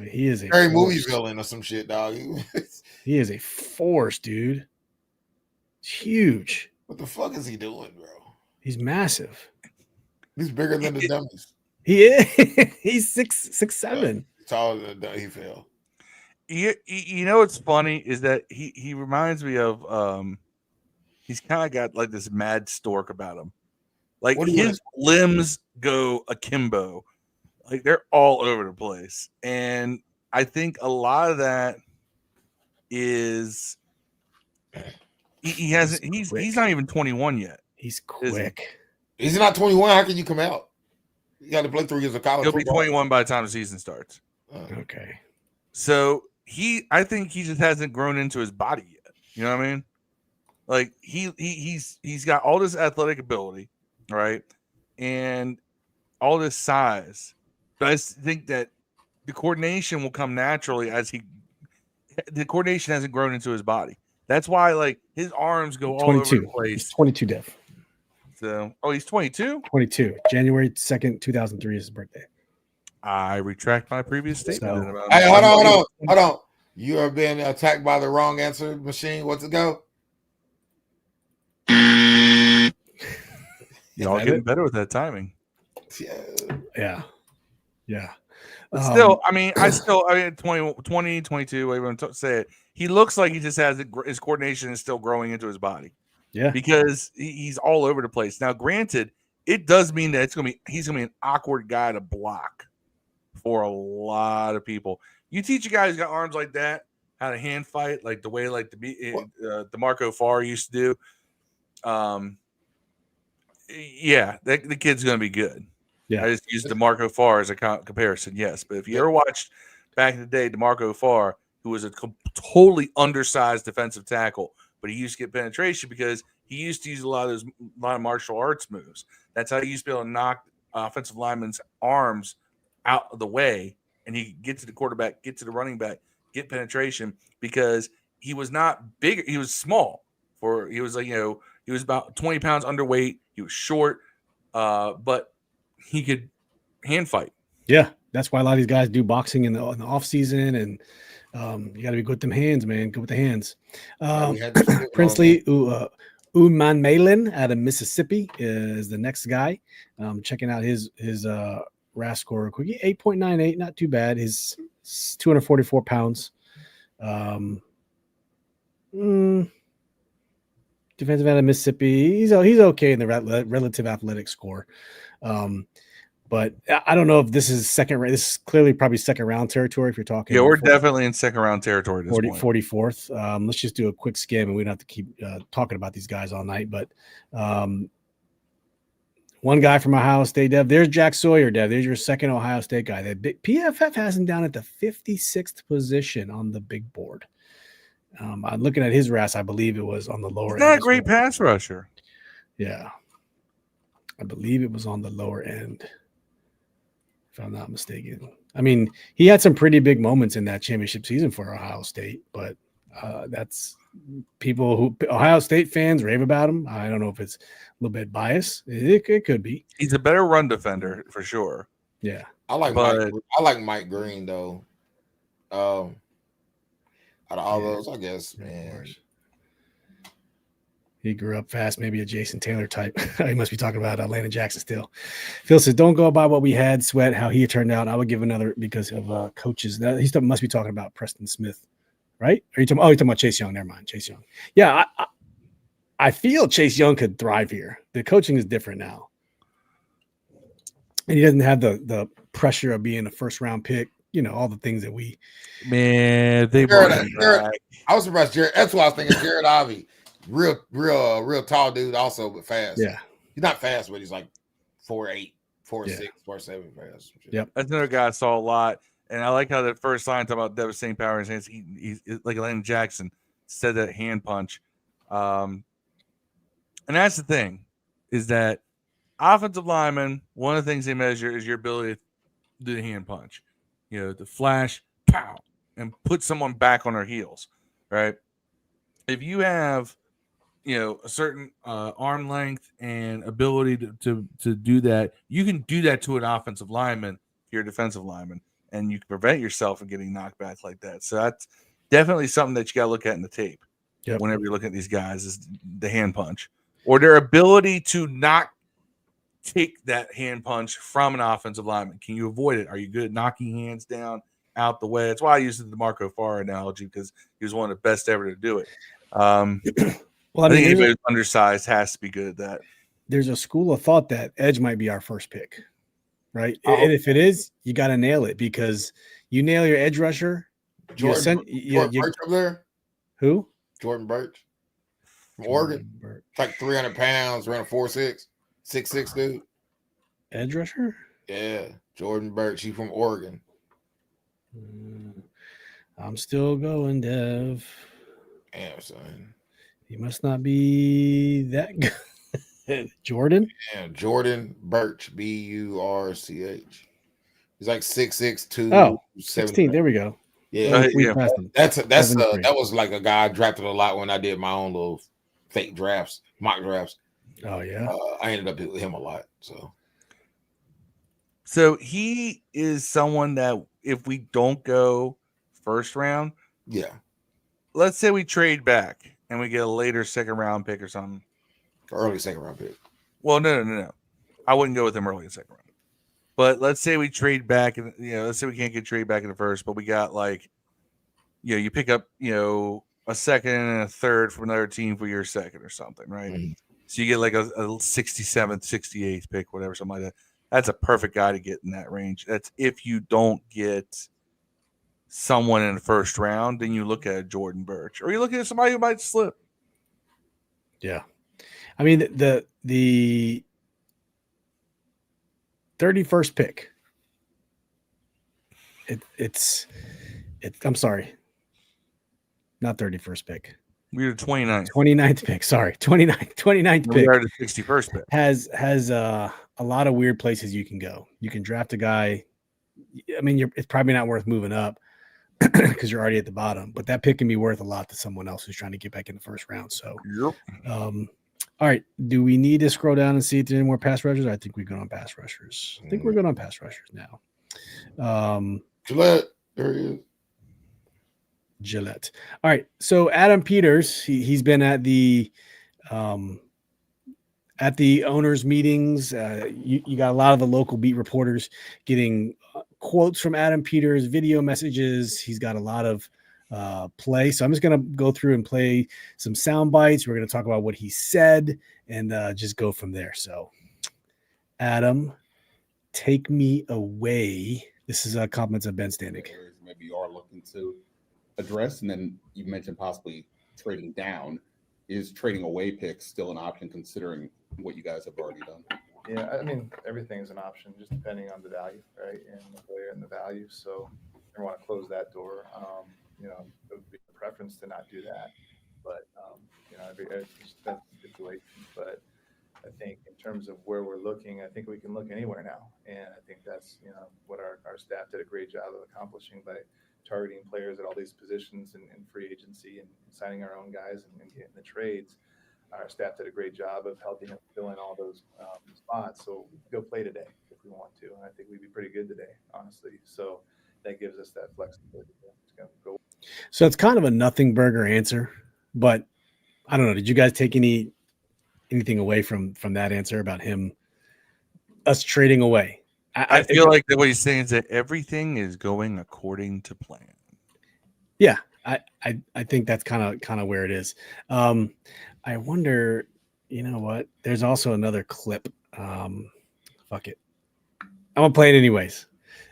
he is a scary movie villain or some shit, dog. He is a force, dude. It's huge. What the fuck is he doing, bro? He's massive. He's bigger than the dummies. He is. He's 6'7". Taller than he fell. You know what's funny is that he reminds me of he's kind of got like this mad stork about him. Like his limbs go akimbo. Like they're all over the place. And I think a lot of that is he's not even 21 yet. He's quick. He's not 21. How can you come out? You got to play 3 years of college. He'll be 21 by the time the season starts. Okay. So I think he just hasn't grown into his body yet. You know what I mean? Like he's got all this athletic ability, right? And all this size. But I think that the coordination will come naturally the coordination hasn't grown into his body. That's why, like, his arms go all over the place. He's 22, Dev. So, he's 22? 22. January 2nd, 2003 is his birthday. I retract my previous statement. Hey, hold on. You are being attacked by the wrong answer machine. What's it go? Y'all getting better with that timing. Yeah. But still, I mean, 20, 22, whatever you say it. He looks like he just has his coordination is still growing into his body. Yeah. Because he's all over the place. Now, granted, it does mean that he's gonna be an awkward guy to block for a lot of people. You teach a guy who's got arms like that how to hand fight, like the way like DeMarco Farr used to do, yeah, the kid's going to be good. Yeah. I just used DeMarco Farr as a comparison, yes. But if you ever watched back in the day, DeMarco Farr, who was a totally undersized defensive tackle, but he used to get penetration because he used to use a lot of martial arts moves. That's how he used to be able to knock offensive linemen's arms out of the way, and he get to the quarterback, get to the running back, get penetration, because he was not big. He was small. He was like, he was about 20 pounds underweight. He was short, but he could hand fight. Yeah, that's why a lot of these guys do boxing in the off season, and you got to be good with them hands, man. Good with the hands. Princely Uman out of Mississippi is the next guy. Checking out his RAS score quick. 8.98, not too bad. He's 244 pounds. Defensive end of Mississippi. He's okay in the relative athletic score. But I don't know if this is second round. This is clearly probably second round territory if you're talking. Yeah, we're definitely in second round territory. 44th. Let's just do a quick skim, and we don't have to keep talking about these guys all night. But one guy from Ohio State, Dev. There's Jack Sawyer, Dev. There's your second Ohio State guy. The PFF has him down at the 56th position on the big board. I'm looking at his RAS. I believe it was on the lower end. He's not a great pass rusher. Yeah. I believe it was on the lower end, if I'm not mistaken. I mean, he had some pretty big moments in that championship season for Ohio State, but that's people who Ohio State fans rave about him. I don't know if it's a little bit biased. It could be. He's a better run defender for sure. Yeah. I like Mike Green though. Out of all those, I guess, man. He grew up fast, maybe a Jason Taylor type. He must be talking about Atlanta Jackson still. Phil says, don't go by what we had, Sweat, how he turned out. I would give another because of coaches. He must be talking about Preston Smith, right? Are you talking? Oh, you're talking about Chase Young. Never mind, Chase Young. Yeah, I feel Chase Young could thrive here. The coaching is different now. And he doesn't have the pressure of being a first-round pick. All the things that we – Man, I was surprised. Jared, that's what I was thinking. Jared Ivey. Real tall dude, also, but fast. Yeah, he's not fast, but he's like 4'8", 4'6", 4'7" fast. Yep, that's another guy I saw a lot, and I like how the first line talking about devastating power in his hands. He's like Atlanta Jackson said that hand punch, and that's the thing, is that offensive linemen. One of the things they measure is your ability to do the hand punch, the flash, pow, and put someone back on their heels, right? If you have a certain arm length and ability to do that, you can do that to an offensive lineman, if you're a defensive lineman, and you can prevent yourself from getting knocked back like that. So that's definitely something that you got to look at in the tape. Yep. Whenever you're looking at these guys, is the hand punch or their ability to not take that hand punch from an offensive lineman. Can you avoid it? Are you good at knocking hands down out the way? That's why I used the DeMarco Farr analogy, because he was one of the best ever to do it. Well, I think anybody who's undersized has to be good at that. There's a school of thought that edge might be our first pick, right? And if it is, you got to nail it, because you nail your edge rusher. Jordan Birch up there? Who? Jordan Birch from Oregon. It's like 300 pounds, around 4'6", 6'6" dude. Edge rusher? Yeah, Jordan Birch. He's from Oregon. I'm still going, Dev. Damn, son. He must not be that good. Jordan? Yeah, Jordan Birch, Burch. He's like 6'6", 2. Oh, 16. There we go. Yeah, that was like a guy I drafted a lot when I did my own little fake drafts, mock drafts. Oh yeah, I ended up with him a lot. So he is someone that if we don't go first round, yeah. Let's say we trade back and we get a later second round pick or something. Early second round pick. Well, no. I wouldn't go with him early in the second round. But let's say we trade back, and let's say we can't get trade back in the first, but we got you pick up, a second and a third from another team for your second or something, right? Mm-hmm. So you get like a 67th, 68th pick, whatever, something like that. That's a perfect guy to get in that range. That's if you don't get someone in the first round, then you look at Jordan Birch, or you look at somebody who might slip. Yeah, I mean the 31st pick. It's I'm sorry, not 31st pick. We're the 29th. 29th pick. Sorry, 29th pick. We're the 61st pick. Has a lot of weird places you can go. You can draft a guy. I mean, it's probably not worth moving up because you're already at the bottom, but that pick can be worth a lot to someone else who's trying to get back in the first round. So, all right. Do we need to scroll down and see if there's any more pass rushers? I think we're good on pass rushers. I think we're good on pass rushers now. Gillette, there he is. Gillette. All right. So Adam Peters, he's been at the owners' meetings. You got a lot of the local beat reporters getting quotes from Adam Peters, video messages. He's got a lot of play. So I'm just going to go through and play some sound bites. We're going to talk about what he said and just go from there. So Adam, take me away. This is compliments of Ben Stanek. Maybe you are looking to address, and then you mentioned possibly trading down. Is trading away picks still an option considering what you guys have already done? Yeah, I mean, everything is an option, just depending on the value, right, and the player and the value. So I don't want to close that door. It would be a preference to not do that, but it's a situation. But I think in terms of where we're looking, I think we can look anywhere now, and I think that's what our staff did a great job of accomplishing by targeting players at all these positions in free agency and signing our own guys and getting the trades. Our staff did a great job of helping us fill in all those spots. So we can go play today if we want to. And I think we'd be pretty good today, honestly. So that gives us that flexibility. Go. So it's kind of a nothing burger answer, but I don't know. Did you guys take anything away from that answer about us trading away? I feel like what he's saying is that everything is going according to plan. Yeah, I think that's kind of where it is. I wonder, you know what? There's also another clip. Fuck it. I'm gonna play it anyways.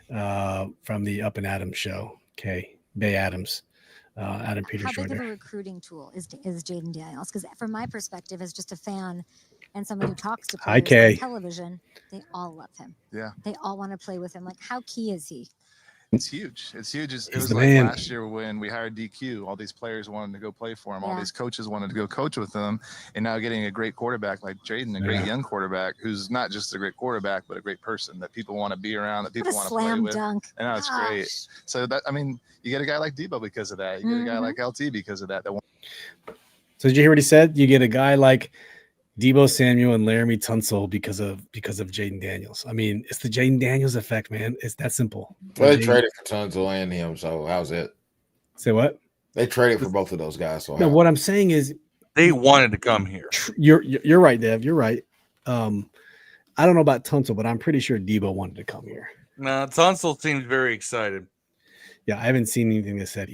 From the Up and Adams show. Okay, Bay Adams. Adam Peters. How big of a recruiting tool is Jalen Daniels? Because from my perspective, as just a fan and someone who talks to players on television, they all love him. Yeah, they all want to play with him. Like, how key is he? It's huge. It's huge. It was like last year when we hired DQ, all these players wanted to go play for him. Yeah. All these coaches wanted to go coach with him. And now getting a great quarterback like Jaden, a great young quarterback who's not just a great quarterback, but a great person that people want to be around, that people want to play with. Dunk. And that's great. So you get a guy like Debo because of that. You get a guy like LT because of that. So did you hear what he said? You get a guy like Debo Samuel and Laramie Tunsil because of Jaden Daniels. I mean, it's the Jaden Daniels effect, man. It's that simple. Well, they traded for Tunsil and him, so how's it? Say what? They traded for both of those guys. So no, what I'm saying is they wanted to come here. You're right, Dev. You're right. I don't know about Tunsil, but I'm pretty sure Debo wanted to come here. No, Tunsil seems very excited. Yeah, I haven't seen anything that said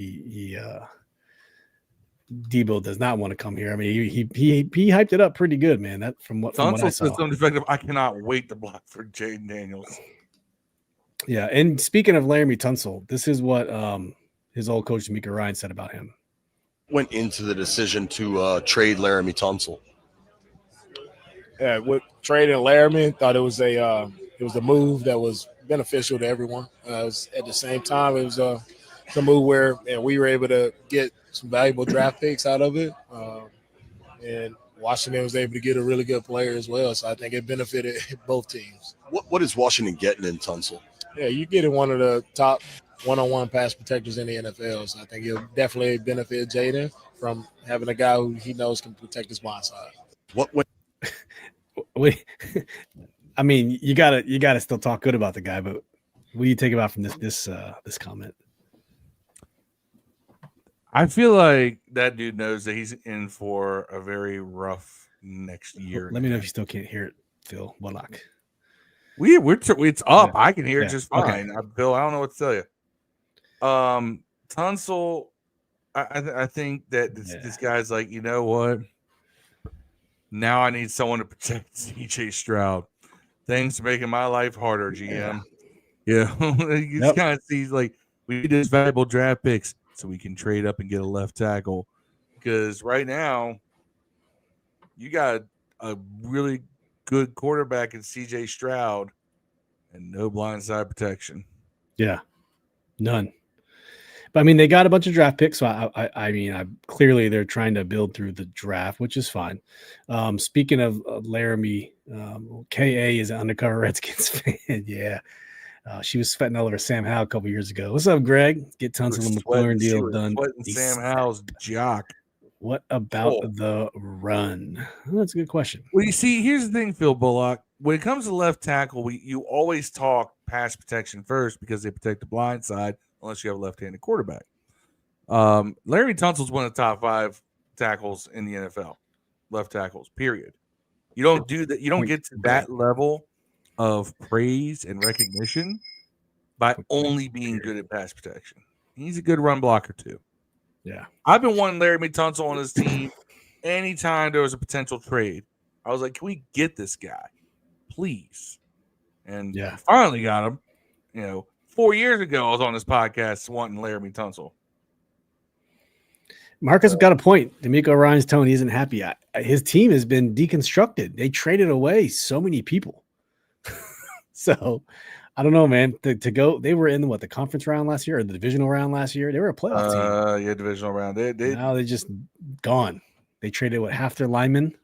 Debo does not want to come here. I mean, he hyped it up pretty good, man. That from what I saw. Effective. I cannot wait to block for Jaden Daniels. Yeah, and speaking of Laramie Tunsil, this is what his old coach Mika Ryan said about him. Went into the decision to trade Laramie Tunsil. Yeah, with trading Laramie, thought it was a move that was beneficial to everyone. At the same time, it was a move where we were able to get some valuable draft picks out of it, and Washington was able to get a really good player as well. So I think it benefited both teams. What is Washington getting in Tunsil? Yeah, you're getting one of the top one-on-one pass protectors in the NFL. So I think it'll definitely benefit Jaden from having a guy who he knows can protect his blind side. Wait, I mean, you gotta still talk good about the guy, but what do you take about from this comment? I feel like that dude knows that he's in for a very rough next year. Let me know if you still can't hear it, Phil Wallach. It's up. Yeah. I can hear it just fine. Okay. Bill, I don't know what to tell you. Tunsil, I think that this guy's like, you know what? Now I need someone to protect CJ Stroud. Thanks for making my life harder, GM. Yeah. You kind of see like We need those valuable draft picks so we can trade up and get a left tackle. Because right now, you got a really good quarterback in C.J. Stroud and no blindside protection. Yeah, none. But I mean, they got a bunch of draft picks. So I mean, clearly they're trying to build through the draft, which is fine. Speaking of Laramie, K.A. is an undercover Redskins fan. Yeah. She was sweating all over Sam Howell a couple years ago. What's up, Greg? Get Tunsil and McLaurin deal done. Sam Howell's jock. What about the run? Oh, that's a good question. Well, you see, here's the thing, Phil Bullock. When it comes to left tackle, you always talk pass protection first because they protect the blind side unless you have a left-handed quarterback. Larry Tunsil's one of the top 5 tackles in the NFL, left tackles, period. You don't do that. You don't get to that level of praise and recognition by only being good at pass protection. He's a good run blocker too. Yeah. I've been wanting Larry Tunsil on his team anytime there was a potential trade. I was like, can we get this guy? Please. And finally got him. You know, 4 years ago, I was on this podcast wanting Larry Tunsil. Marcus got a point. D'Amico Ryan's tone, he isn't happy. His team has been deconstructed. They traded away so many people. So I don't know, man. To go, they were in the conference round last year or the divisional round last year. They were a playoff team. Yeah, divisional round. Now they just gone. They traded half their linemen.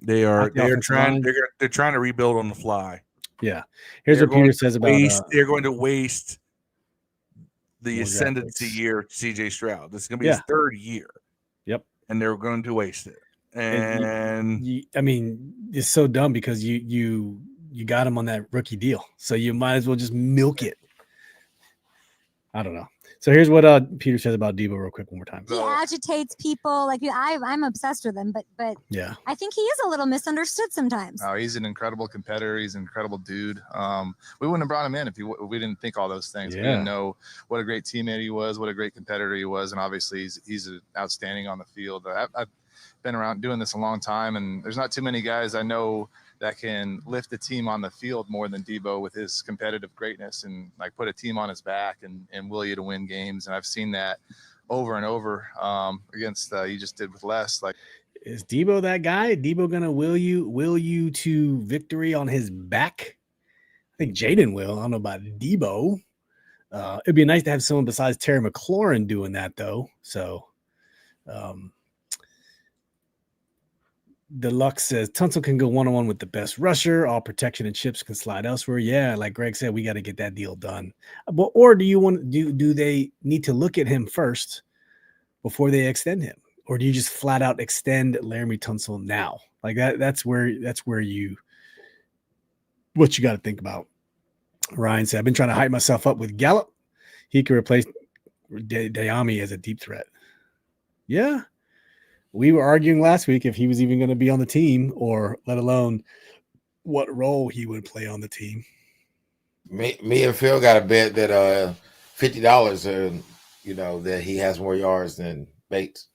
They're trying to rebuild on the fly. Yeah. Here's what Peter says about they're going to waste the ascendancy year of CJ Stroud. This is going to be his 3rd year. Yep. And they're going to waste it. And I mean, it's so dumb because you got him on that rookie deal. So you might as well just milk it. I don't know. So here's what Peter says about Debo real quick one more time. He agitates people. Like I'm obsessed with him, but yeah, I think he is a little misunderstood sometimes. Oh, he's an incredible competitor. He's an incredible dude. We wouldn't have brought him in if we didn't think all those things. Yeah. We didn't know what a great teammate he was, what a great competitor he was, and obviously he's outstanding on the field. I've been around doing this a long time, and there's not too many guys I know that can lift the team on the field more than Debo with his competitive greatness and like put a team on his back and will you to win games. And I've seen that over and over against you just did with Les. Like, is Debo that guy? Debo gonna will you to victory on his back? I think Jaden will. I don't know about Debo. It'd be nice to have someone besides Terry McLaurin doing that though. So Deluxe says Tunsil can go one-on-one with the best rusher. All protection and chips can slide elsewhere. Yeah, like Greg said, we got to get that deal done. But or do they need to look at him first before they extend him, or do you just flat out extend Laramie Tunsil now? Like that's where what you got to think about. Ryan said, I've been trying to hype myself up with Gallup. He could replace Dayami as a deep threat. Yeah. We were arguing last week if he was even going to be on the team or let alone what role he would play on the team. Me and Phil got a bet that $50 that he has more yards than Bates.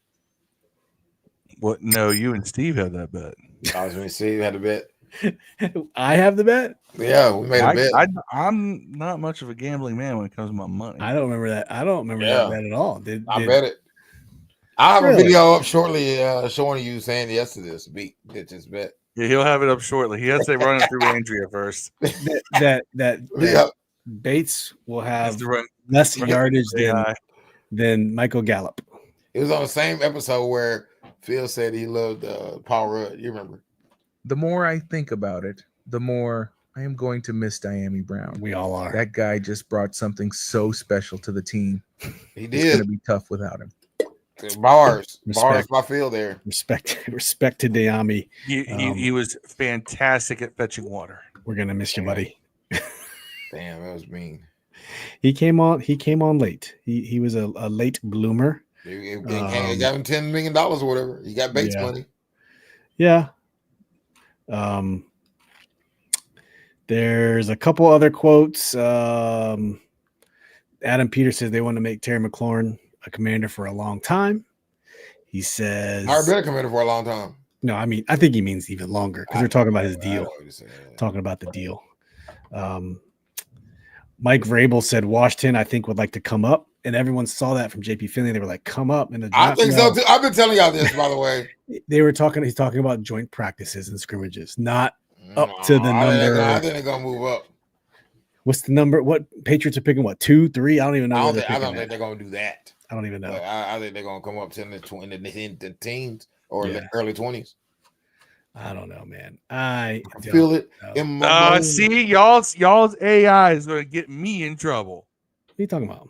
What? No, you and Steve had that bet. I was going to say you had a bet. I have the bet. Yeah, we made a bet. I'm not much of a gambling man when it comes to my money. I don't remember that. I don't remember that bet at all. I bet it. I have a video up shortly showing you saying yes to this beat. Get this bet. Yeah, he'll have it up shortly. He has to run it through Andrea first. That Bates will have less yardage than Michael Gallup. It was on the same episode where Phil said he loved Paul Rudd. You remember? The more I think about it, the more I am going to miss Diami Brown. We all are. That guy just brought something so special to the team. He did. It's going to be tough without him. Bars my field there. Respect to Dayami. He was fantastic at fetching water. We're gonna miss you, buddy. Damn, that was mean. He came on late. He was a late bloomer. He got him $10 million or whatever. He got Bates money. Yeah. There's a couple other quotes. Adam Peter says they want to make Terry McLaurin a commander for a long time. He says I've been a commander for a long time. No, I mean, I think he means even longer because they're talking about his deal. Talking about the deal. Mike Vrabel said Washington, I think, would like to come up, and everyone saw that from JP Finley. They were like, "Come up!" And I think so too. I've been telling y'all this, by the way. They were talking. He's talking about joint practices and scrimmages, not up to the number. I think they're gonna move up. What's the number? What Patriots are picking? What 2, 3? I don't even know. I don't think they're gonna do that. I don't even know. I think they're gonna come up to in the teens or the early 20s. I don't know, man. I feel it in my brain. See, y'all's AI is gonna get me in trouble. What are you talking about?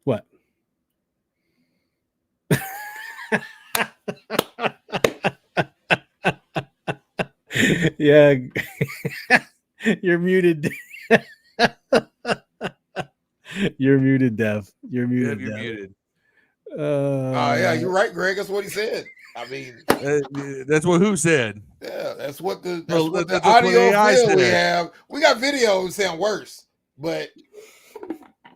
What? Yeah, you're muted. You're muted, Dev. You're muted. You're muted. Yeah, you're right, Greg. That's what he said. I mean, that's what who said. Yeah, that's what the that's audio what feel we have. We got videos sound worse, but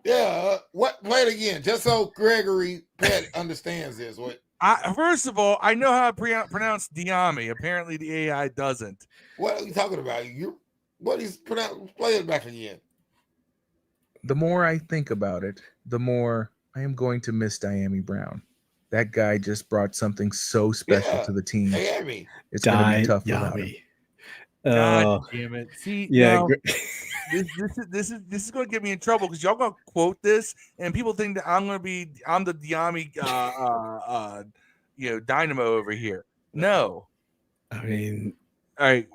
yeah. What? Play it again, just so Gregory Pet understands this. What? First of all, I know how to pronounce Diami. Apparently, the AI doesn't. What are you talking about? What is pronounce? Play it back again. The more I think about it, the more I am going to miss Diami Brown. That guy just brought something so special to the team. Diami. It's going to be tough without him. God damn it! See, yeah. This is going to get me in trouble because y'all going to quote this, and people think that I'm the Diami, dynamo over here. No, I mean, all right.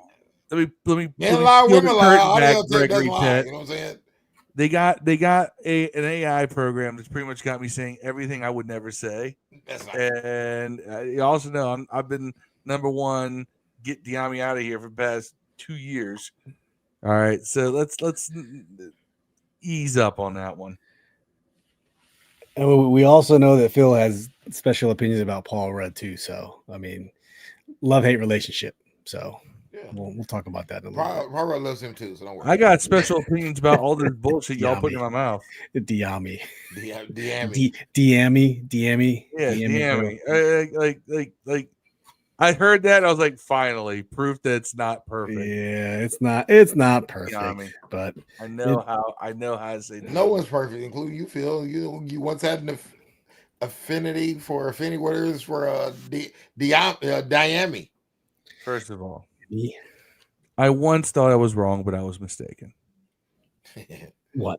Let me. Men lie, women lie. Audio tape doesn't lie. Pet. You know what I'm saying? They got an AI program that's pretty much got me saying everything I would never say. And you also know I've been number one. Get Diami out of here for the past 2 years. All right, so let's ease up on that one. And we also know that Phil has special opinions about Paul Rudd too. So I mean, love-hate relationship. So we'll talk about that in a little bit. Paul Rudd loves him too. So don't worry. I got special opinions about all this bullshit y'all putting in my mouth. Diami. Diami. Diami. Yeah, Diami. Like I heard that. I was like, finally, proof that it's not perfect. Yeah, it's not perfect. Diami. But I know how to say that. No one's perfect, including you, Phil. You once had an affinity for words for Diami. First of all, I once thought I was wrong, but I was mistaken. What?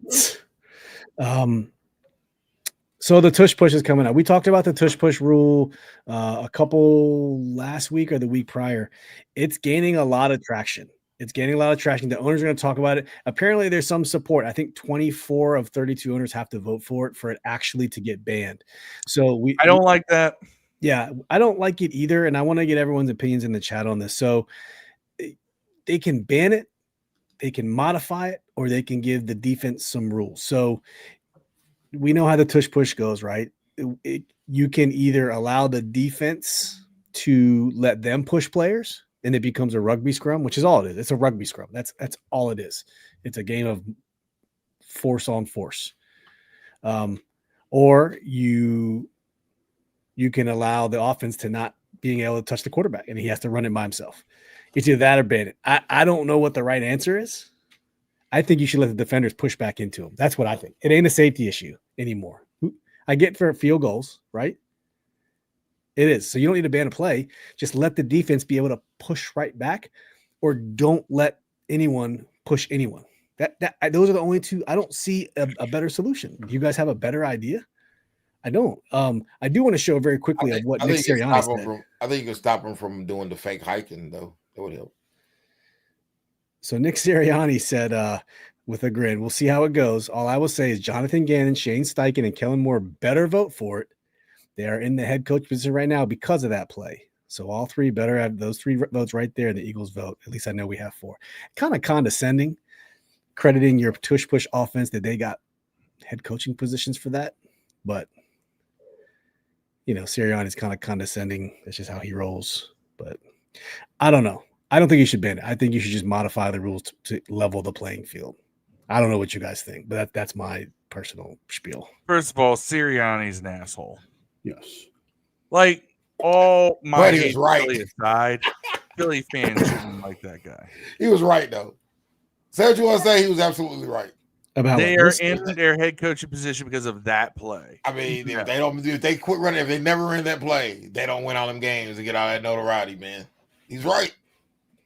So the tush push is coming out. We talked about the tush push rule a couple last week or the week prior. It's gaining a lot of traction. The owners are going to talk about it. Apparently, there's some support. I think 24 of 32 owners have to vote for it actually to get banned. So I don't like that. Yeah, I don't like it either, and I want to get everyone's opinions in the chat on this. So they can ban it, they can modify it, or they can give the defense some rules. So we know how the tush push goes, right? You can either allow the defense to let them push players, and it becomes a rugby scrum, which is all it is. It's a rugby scrum. That's all it is. It's a game of force on force. Or you can allow the offense to not being able to touch the quarterback, and he has to run it by himself. It's either that or ban it. I don't know what the right answer is. I think you should let the defenders push back into him. That's what I think. It ain't a safety issue anymore. I get for field goals, right? It is. So you don't need to ban a play. Just let the defense be able to push right back, or don't let anyone push anyone. Those are the only two. I don't see a better solution. Do you guys have a better idea? I don't. I do want to show very quickly of what Nick Sirianni said. I think you can stop him from doing the fake hiking, though. That would help. So Nick Sirianni said, with a grin, "We'll see how it goes. All I will say is Jonathan Gannon, Shane Steichen, and Kellen Moore better vote for it. They are in the head coach position right now because of that play. So all three better have those 3 votes right there. The Eagles vote. At least I know we have 4. Kind of condescending, crediting your tush push offense that they got head coaching positions for that. But, Sirianni is kind of condescending. That's just how he rolls. But I don't know. I don't think you should ban it. I think you should just modify the rules to level the playing field. I don't know what you guys think, but that's my personal spiel. First of all, Sirianni's an asshole. Yes. Like, all my hate right. Philly aside, Philly fans shouldn't like that guy. He was right, though. Say what you want to say. He was absolutely right. About they what, are this? in their head coaching position because of that play. I mean, if they quit running, if they never ran that play, they don't win all them games and get all that notoriety, man. He's right.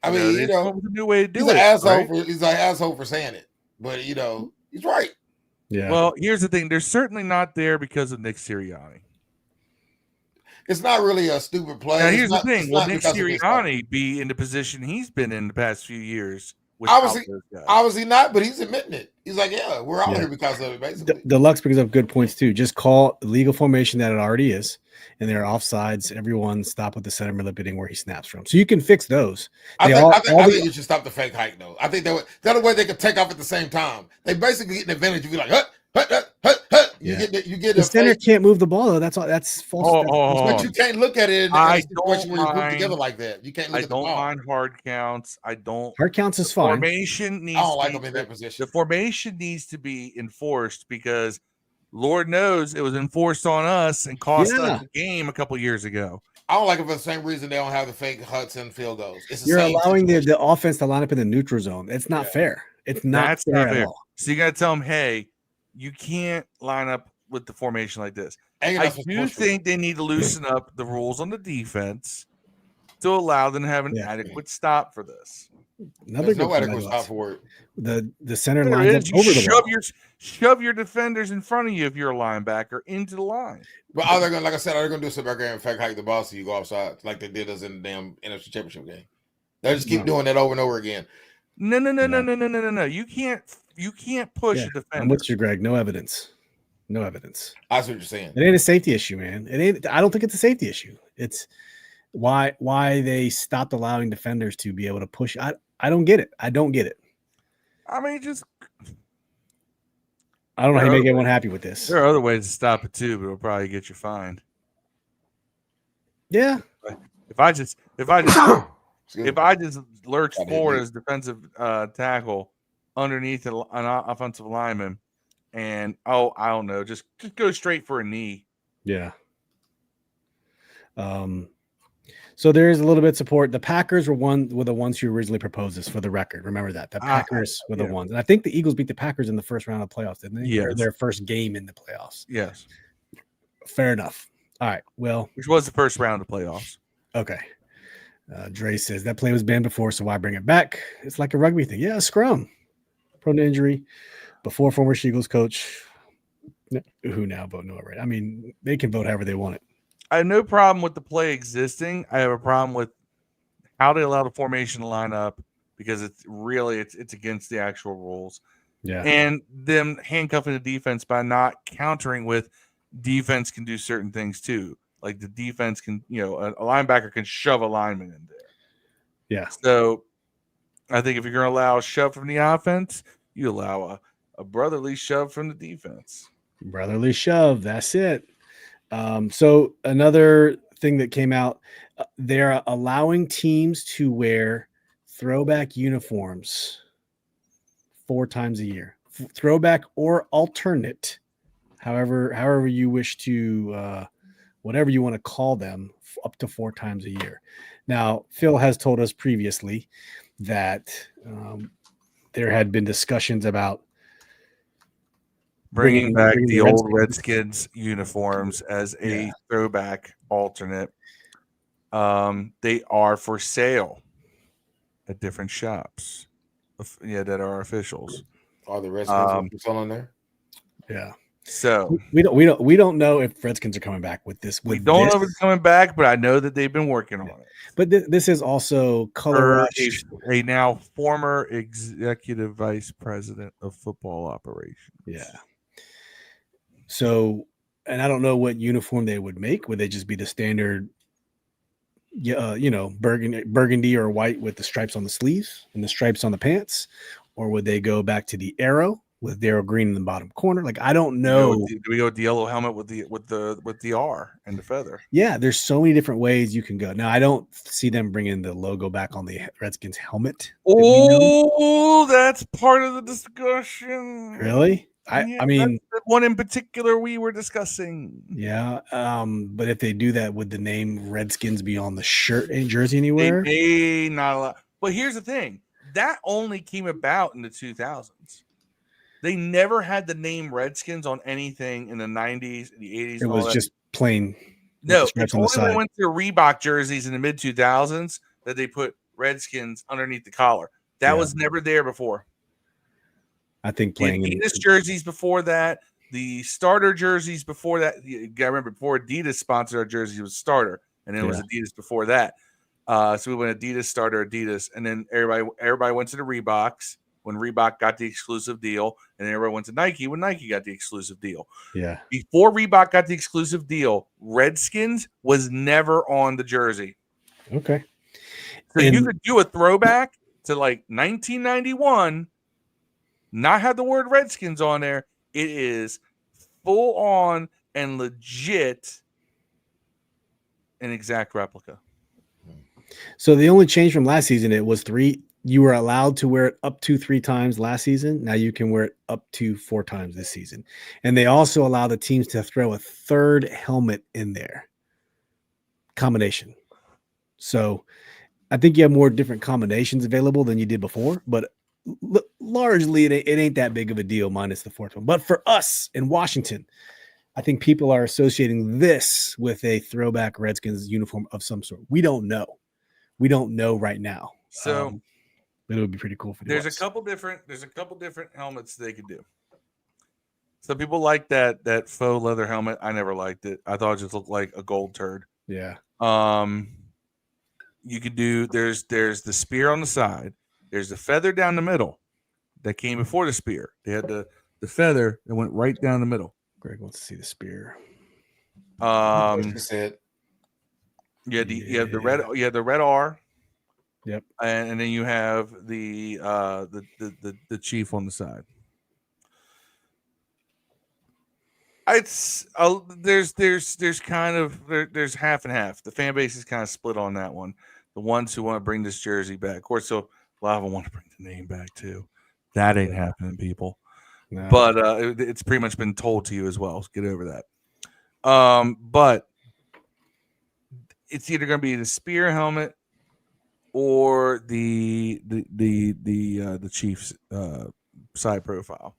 I mean, it's a new way to do he's it. An asshole right? he's an asshole for saying it, but he's right. Yeah. Well, here's the thing: they're certainly not there because of Nick Sirianni. It's not really a stupid play. Now, here's the thing: will Nick Sirianni be in the position he's been in the past few years? Obviously not, but he's admitting it. He's like, yeah, we're out here because of it, basically. Deluxe brings up good points too. Just call legal formation that it already is, and they're offsides. Everyone stop with the center limiting where he snaps from. So you can fix those. I think you should stop the fake hike though. I think that way they could take off at the same time. They basically get an advantage. You be like, You get the center can't move the ball though. That's all. That's false. But you can't look at it in a situation where you put together like that. You can't look at the ball. I don't mind hard counts. Hard counts is fine. Formation needs. I don't like them in that position. The formation needs to be enforced because Lord knows it was enforced on us and cost us a game a couple years ago. I don't like it for the same reason they don't have the fake huts and field goals. You're allowing the offense to line up in the neutral zone. It's not fair. It's not fair at all. So you got to tell them, hey, you can't line up with the formation like this. I do think they need to loosen up the rules on the defense to allow them to have an adequate stop for this. There's no adequate stop for it. The center lines up over the ball. Shove your defenders in front of you if you're a linebacker into the line. But all they're gonna, like I said, they're gonna do something and fake hike the ball so you go offside, like they did us in the damn NFC Championship game. They just keep doing that over and over again. No. You can't push a defender. I'm with you, Greg. No evidence. No evidence. That's what you're saying. It ain't a safety issue, man. It ain't. I don't think it's a safety issue. It's why they stopped allowing defenders to be able to push. I don't get it. I don't get it. I mean, just I don't know how you make everyone happy with this. There are other ways to stop it too, but it'll probably get you fined. Yeah. If I just lurch forward as defensive tackle underneath an offensive lineman, and I don't know, just go straight for a knee. Yeah. So there is a little bit of support. The Packers were the ones who originally proposed this, for the record. Remember that. The Packers were the ones. And I think the Eagles beat the Packers in the first round of the playoffs, didn't they? Yeah. Their first game in the playoffs. Yes. Fair enough. All right. Well, which was the first round of playoffs. Okay. Dre says that play was banned before, so why bring it back? It's like a rugby thing. Yeah, scrum. Prone to injury. Before former Eagles coach, who now vote no, right? I mean, they can vote however they want it. I have no problem with the play existing. I have a problem with how they allow the formation to line up because it's against the actual rules. Yeah. And them handcuffing the defense by not countering with defense can do certain things too. Like the defense can, a linebacker can shove a lineman in there. Yeah. So I think if you're going to allow a shove from the offense, you allow a brotherly shove from the defense. Brotherly shove. That's it. So another thing that came out, they're allowing teams to wear throwback uniforms 4 times a year, throwback or alternate, however you wish to, whatever you want to call them, up to 4 times a year. Now, Phil has told us previously that there had been discussions about bringing back the old Redskins uniforms as a throwback alternate. They are for sale at different shops. That are officials. Are the Redskins still on there? Yeah. So we don't know if Redskins are coming back with this. We don't know if it's coming back, but I know that they've been working on it. But this is also Color Rush, a now former executive vice president of football operations. Yeah. So, and I don't know what uniform they would make. Would they just be the standard, burgundy or white with the stripes on the sleeves and the stripes on the pants, or would they go back to the arrow with Darryl Green in the bottom corner? Like, I don't know. Do we go with the yellow helmet with the R and the feather? Yeah, there's so many different ways you can go. Now, I don't see them bringing the logo back on the Redskins helmet. Oh, that's part of the discussion. Really? I mean, that's the one in particular we were discussing. Yeah, but if they do that, would the name Redskins be on the shirt and jersey anywhere? They may not allow. But here's the thing: that only came about in the 2000s. They never had the name Redskins on anything in the 90s, the 80s. It was just plain. No, it's only when they went to Reebok jerseys in the mid 2000s that they put Redskins underneath the collar. That was never there before. I think playing the Adidas jerseys before that, the starter jerseys before that. You got to remember, before Adidas sponsored our jerseys, it was starter, and then it was Adidas before that. So we went Adidas, starter, Adidas, and then everybody went to the Reeboks when Reebok got the exclusive deal, and then everybody went to Nike when Nike got the exclusive deal. Yeah. Before Reebok got the exclusive deal, Redskins was never on the jersey. Okay. So you could do a throwback to like 1991, not have the word Redskins on there. It is full on and legit an exact replica. So the only change from last season, it was 3. You were allowed to wear it up to 3 times last season. Now you can wear it up to 4 times this season. And they also allow the teams to throw a third helmet in there. Combination. So I think you have more different combinations available than you did before, but largely it ain't that big of a deal minus the 4th one. But for us in Washington, I think people are associating this with a throwback Redskins uniform of some sort. We don't know. We don't know right now. So but it would be pretty cool for there's a couple different helmets they could do. Some people like that faux leather helmet. I never liked it. I thought it just looked like a gold turd. Yeah. You could do there's the spear on the side. There's the feather down the middle that came before the spear. They had the feather that went right down the middle. Greg wants to see the spear. You have the red R. Yep. And then you have the chief on the side. It's there's kind of there's half and half. The fan base is kind of split on that one. The ones who want to bring this jersey back, of course, so a lot of them want to bring the name back too. That ain't happening, people. No. But it's pretty much been told to you as well. So get over that. But it's either going to be the spear helmet or the Chiefs side profile.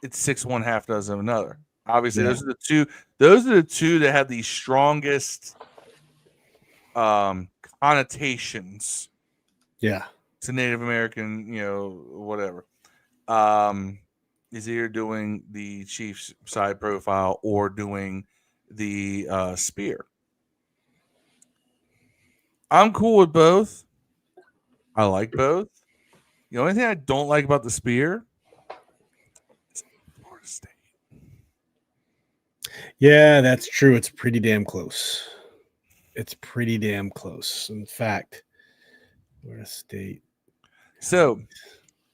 It's 6 1 half dozen of another. Obviously, those are the two. Those are the two that have the strongest connotations. Yeah, to Native American, whatever. Is either doing the Chiefs side profile or doing the spear. I'm cool with both. I like both. The only thing I don't like about the spear is Florida State. Yeah, that's true. It's pretty damn close. In fact, Florida State. So,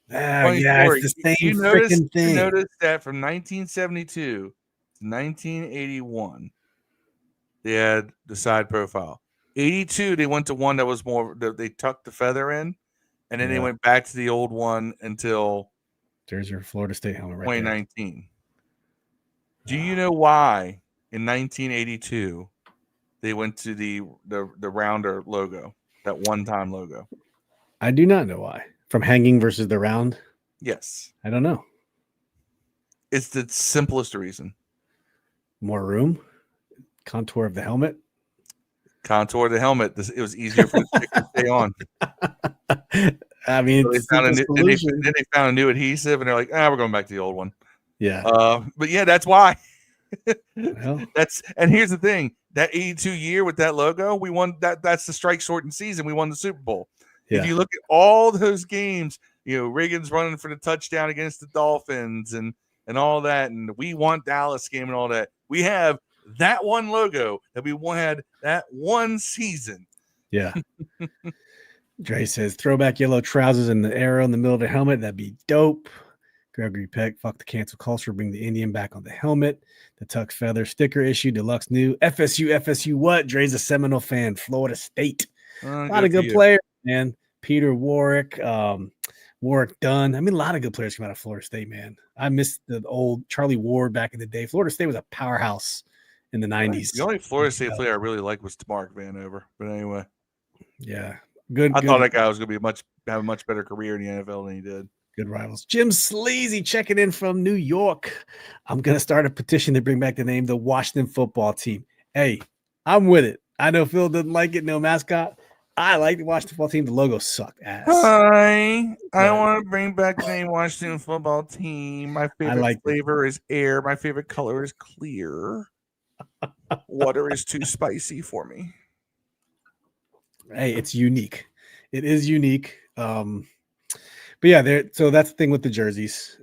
it's the same freaking thing. You notice that from 1972 to 1981, they had the side profile. 82, they went to one that was more. They tucked the feather in, and then they went back to the old one until there's your Florida State helmet right 2019. Do you know why in 1982 they went to the rounder logo, that one-time logo? I do not know why. From hanging versus the round? Yes. I don't know. It's the simplest reason. More room? Contour of the helmet? Contour of the helmet. It was easier for the stick to stay on. I mean, so then they found a new adhesive, and they're like, we're going back to the old one. Yeah. But yeah, that's why. Well, and here's the thing. That 82 year with that logo, we won that. That's the strike shortened season. We won the Super Bowl. Yeah. If you look at all those games, Reagan's running for the touchdown against the Dolphins and all that, and we won Dallas game and all that. We have that one logo that we had that one season. Yeah. Dre says throwback yellow trousers and the arrow in the middle of the helmet. That'd be dope. Gregory Peck, fuck the cancel culture. Bring the Indian back on the helmet. The tuck feather sticker issue. Deluxe new. FSU what? Dre's a Seminole fan. Florida State. A lot of good players, man. Peter Warwick, Warwick Dunn. I mean, a lot of good players come out of Florida State, man. I miss the old Charlie Ward back in the day. Florida State was a powerhouse in the 90s. The only Florida State player I really liked was Mark Vanover. But anyway. Yeah. Good. I thought that guy was going to be a much have a much better career in the NFL than he did. Good rivals. Jim Sleazy checking in from New York. I'm going to start a petition to bring back the name the Washington Football Team. Hey, I'm with it. I know Phil doesn't like it. No mascot. I like the Washington Football Team. The logo sucked ass. Hi. I want to bring back the name Washington Football Team. My favorite flavor is air. My favorite color is clear. Water is too spicy for me. Hey, it's unique. It is unique. But yeah, so that's the thing with the jerseys.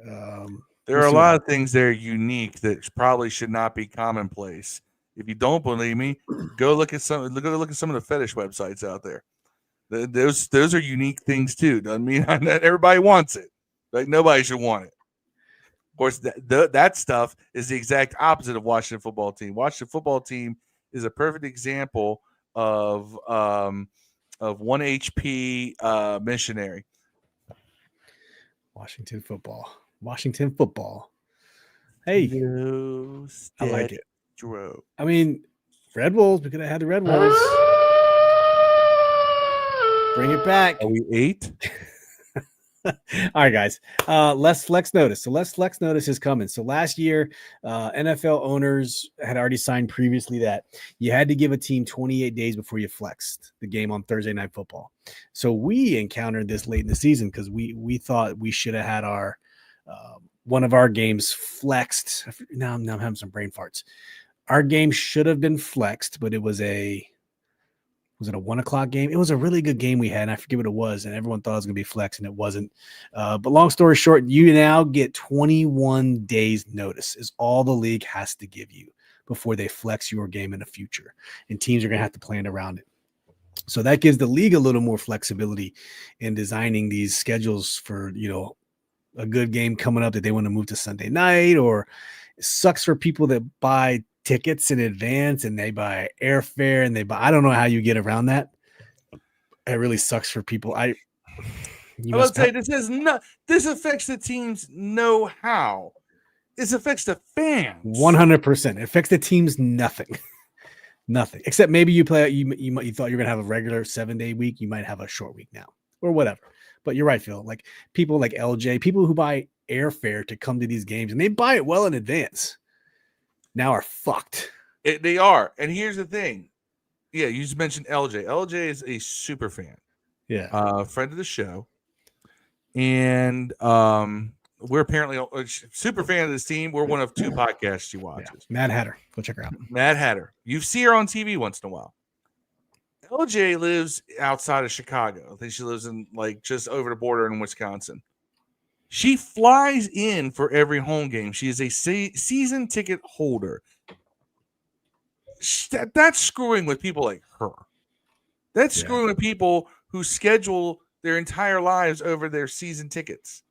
There are a lot of things that are unique that probably should not be commonplace. If you don't believe me, go look at some of the fetish websites out there. Those are unique things too. Doesn't mean that everybody wants it. Like nobody should want it. Of course, that stuff is the exact opposite of Washington Football Team. Washington Football Team is a perfect example of 1 HP missionary. Washington football. Hey, I like it. I mean, Red Wolves. We could have had the Red Wolves. Bring it back. Are we 8? All right, guys. Less flex notice. So less flex notice is coming. So last year, NFL owners had already signed previously that you had to give a team 28 days before you flexed the game on Thursday Night Football. So we encountered this late in the season because we thought we should have had our one of our games flexed. Now I'm having some brain farts. Our game should have been flexed, but it was a 1 o'clock game? It was a really good game we had, and I forget what it was, and everyone thought it was going to be flexed, and it wasn't. But long story short, you now get 21 days notice is all the league has to give you before they flex your game in the future, and teams are going to have to plan around it. So that gives the league a little more flexibility in designing these schedules for, a good game coming up that they want to move to Sunday night, or it sucks for people that buy tickets in advance and they buy airfare and I don't know how you get around that. It really sucks for people. This affects the team's know-how. This affects the fans. 100%. It affects the teams nothing. Nothing. Except maybe you thought you were gonna have a regular 7-day week, you might have a short week now or whatever. But you're right, Phil. Like people like LJ, people who buy airfare to come to these games and they buy it well in advance, now are fucked. They are. And here's the thing. Yeah, you just mentioned LJ. LJ is a super fan. Yeah. Friend of the show. And we're apparently a super fan of this team. We're one of 2 podcasts she watches. Yeah. Mad Hatter. Go check her out. Mad Hatter. You see her on TV once in a while. LJ lives outside of Chicago. I think she lives in just over the border in Wisconsin. She flies in for every home game. She is a season ticket holder. That's screwing with people like her. That's screwing with people who schedule their entire lives over their season tickets.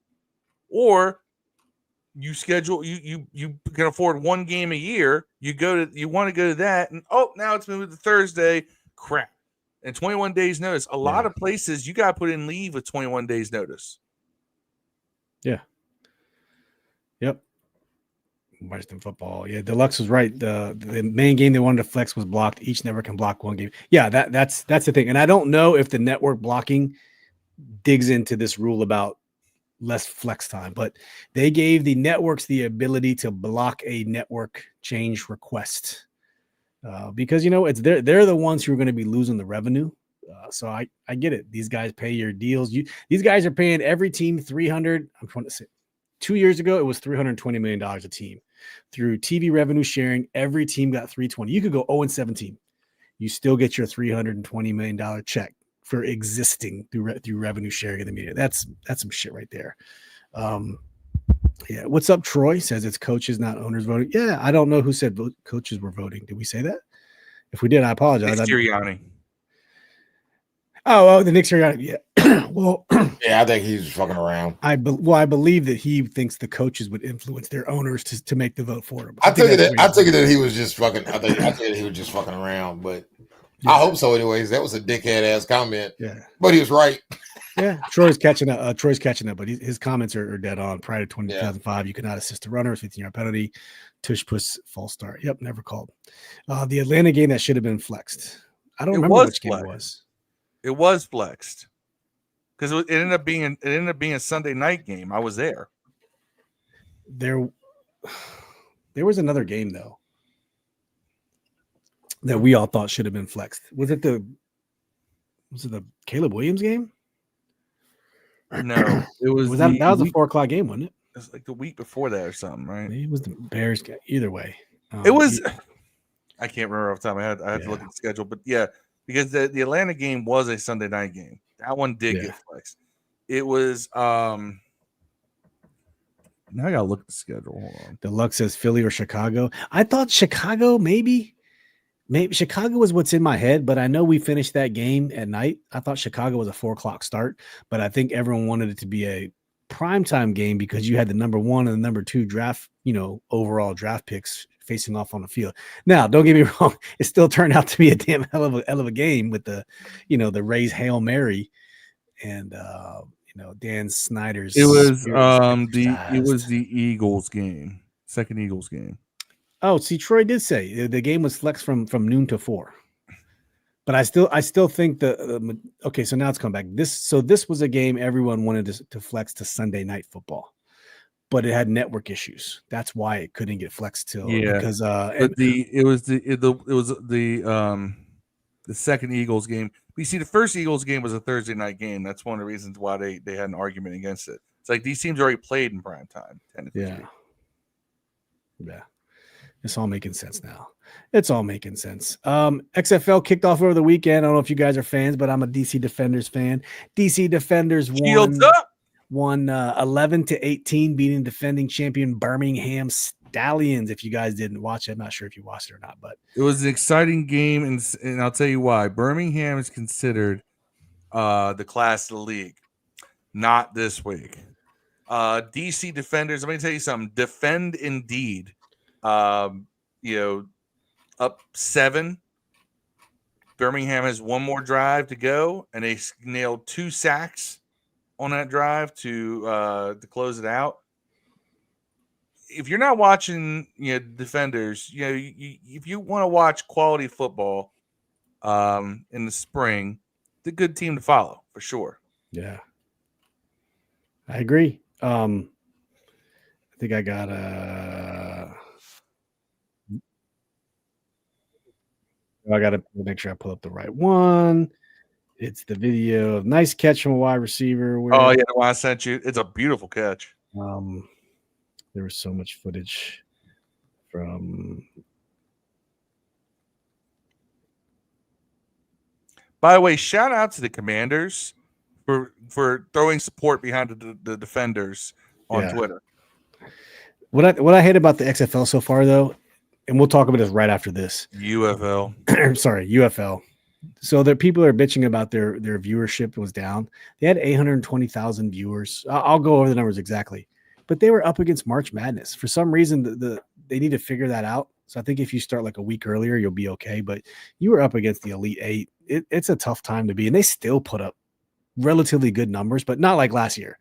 Or you schedule you can afford 1 game a year. You want to go to that, and now it's moved to Thursday. Crap. And 21 days notice. A lot of places you got to put in leave with 21 days notice. Yeah. Yep. Washington football. Yeah, Deluxe was right. The main game they wanted to flex was blocked. Each network can block 1 game. Yeah, that's the thing. And I don't know if the network blocking digs into this rule about less flex time, but they gave the networks the ability to block a network change request. Because it's they're the ones who are going to be losing the revenue. So I get it. These guys pay your deals. These guys are paying every team $300. I'm trying to say 2 years ago, it was $320 million a team. Through TV revenue sharing, every team got $320. You could go 0-17. You still get your $320 million check for existing through revenue sharing in the media. That's some shit right there. Yeah. What's up, Troy? Says it's coaches, not owners voting. Yeah, I don't know who said coaches were voting. Did we say that? If we did, I apologize. Nick Sirianni. Oh, the Nick Sirianni. Yeah. Well, yeah, I think he's fucking around. I believe that he thinks the coaches would influence their owners to make the vote for him. I think that he was just fucking. I think that he was just fucking around, but yeah. I hope so. Anyways, that was a dickhead ass comment. Yeah, but he was right. Yeah, Troy's catching up. But his comments are dead on. Prior to 2005, you could not assist a runner, 15-yard penalty. Tush puss false start. Yep, never called. The Atlanta game that should have been flexed. I don't remember which game it was. It was flexed. because it ended up being a Sunday night game. I was there. There was another game though that we all thought should have been flexed. Was it the Caleb Williams game? No, it was that was a 4:00 game, wasn't it? It was like the week before that or something, right? Maybe it was the Bears game. Either way, it was. I can't remember off the top of my head. I had to look at the schedule, but yeah, because the Atlanta game was a Sunday night game. That one did get flexed. It was. Now I gotta look at the schedule. Hold on. Deluxe says Philly or Chicago. I thought Chicago maybe Chicago was what's in my head, but I know we finished that game at night. I thought Chicago was a 4:00 start, but I think everyone wanted it to be a primetime game because you had the number 1 and the number 2 draft, overall draft picks facing off on the field. Now, don't get me wrong, it still turned out to be a damn hell of a game with the, the Rays Hail Mary and Dan Snyder's. It was the Eagles game, second Eagles game. Oh, see, Troy did say the game was flexed from noon to 4. But I still think okay. So now it's come back. This was a game everyone wanted to flex to Sunday Night Football, but it had network issues. That's why it couldn't get flexed till because it was the second Eagles game. But you see, the first Eagles game was a Thursday night game. That's one of the reasons why they had an argument against it. It's like these teams already played in prime time. Yeah. It's all making sense now. It's all making sense. XFL kicked off over the weekend. I don't know if you guys are fans, but I'm a DC Defenders fan. DC Defenders won 11-18, beating defending champion Birmingham Stallions. If you guys didn't watch it, I'm not sure if you watched it or not, but it was an exciting game, and I'll tell you why. Birmingham is considered the class of the league. Not this week. DC Defenders, let me tell you something. Defend indeed. Up 7. Birmingham has one more drive to go, and they nailed 2 sacks on that drive to close it out. If you're not watching, Defenders, if you want to watch quality football, in the spring, it's a good team to follow for sure. Yeah, I agree. I think I got I got to make sure I pull up the right one. It's the video of nice catch from a wide receiver. Oh yeah, the one I sent you. It's a beautiful catch. There was so much footage from. By the way, shout out to the Commanders for throwing support behind the Defenders on Twitter. What I hate about the XFL so far, though, and we'll talk about this right after this. UFL. Sorry, UFL. So the people are bitching about their viewership was down. They had 820,000 viewers. I'll go over the numbers exactly, but they were up against March Madness. For some reason, they need to figure that out. So I think if you start like a week earlier, you'll be okay. But you were up against the Elite 8. It's a tough time to be, and they still put up relatively good numbers, but not like last year.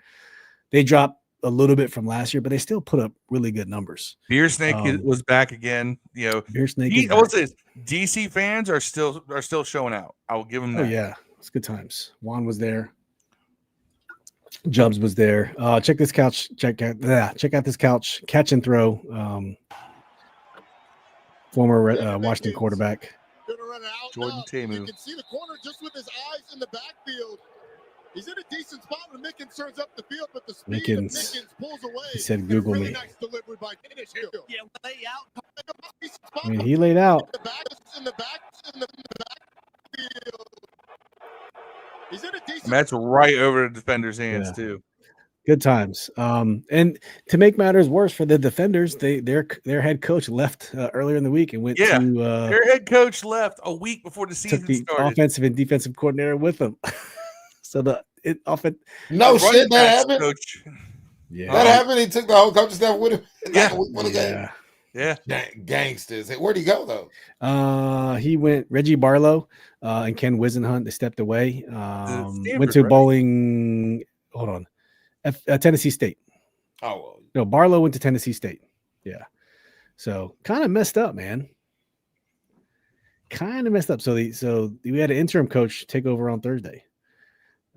They dropped a little bit from last year, but they still put up really good numbers. Beer Snake was back again. Beer Snake. I will say this, DC fans are still showing out. I will give them that. Oh yeah, it's good times. Juan was there. Jubs was there. Check this couch. Check out this couch. Catch and throw. Former Washington quarterback. Jordan Tamu. You can see the corner just with his eyes in the backfield. He's in a decent spot when Mickens turns up the field, but the speed of Mickens pulls away. He said, "Google me." Nice delivery by yeah, lay out. I mean, he laid out. In the backfield. He's in a decent. And that's right over the defender's hands too. Good times. And to make matters worse for the Defenders, their head coach left earlier in the week and went to their head coach left a week before the season took the started. Offensive and defensive coordinator with them. So that happened. Yeah, that happened. He took the whole coaching staff with him. Yeah. Gangsters. Where'd he go though? He went Reggie Barlow and Ken Wisenhunt. They stepped away. Went to bowling. Hold on. Tennessee State. Oh, well. No, Barlow went to Tennessee State. Yeah. So kind of messed up, man. Kind of messed up. So we had an interim coach take over on Thursday.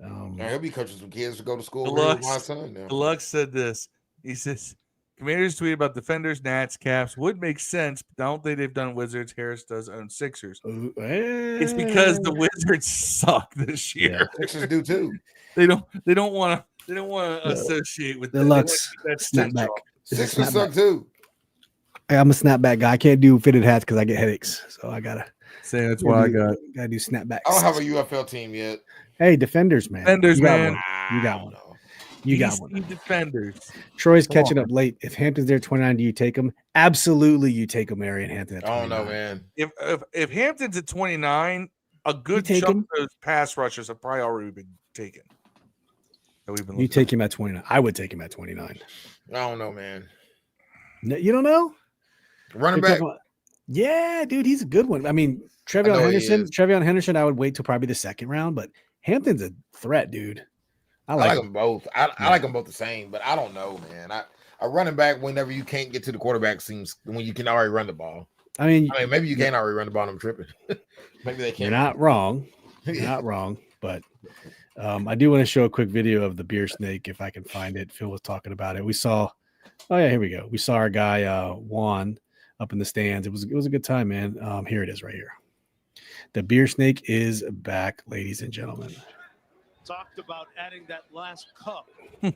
He'll be coaching some kids to go to school with my son now. Deluxe said this. He says, Commanders tweet about Defenders, Nats, Caps would make sense, but I don't think they've done Wizards. Harris does own Sixers. It's because the Wizards suck this year. Yeah. Sixers do too. They don't want to associate with Deluxe. Snapback. Sixers suck too. I'm a snapback guy. I can't do fitted hats because I get headaches. So I gotta say that's why I gotta do snapbacks. I don't have a UFL team yet. Hey, Defenders, man. Defenders, man. You got one. You got one. Defenders. Troy's catching up late. If Hampton's there 29, do you take him? Absolutely, you take him, Marion Hampton. At 29. I don't know, man. If Hampton's at 29, a good chunk of those pass rushers have probably already been taken. You take him at 29. I would take him at 29. I don't know, man. You don't know? Running back. Yeah, dude, he's a good one. I mean, Trevion Henderson, I would wait till probably the second round, but Hampton's a threat, dude. I like them both. I like them both the same, but I don't know, man. A running back, whenever you can't get to the quarterback, seems when you can already run the ball. I mean, maybe you can't already run the ball. I'm tripping. Maybe they can't. You're not wrong. You're not wrong, but I do want to show a quick video of the beer snake if I can find it. Phil was talking about it. We saw. Oh yeah, here we go. We saw our guy Juan up in the stands. It was a good time, man. Here it is right here. The beer snake is back, ladies and gentlemen. Talked about adding that last cup to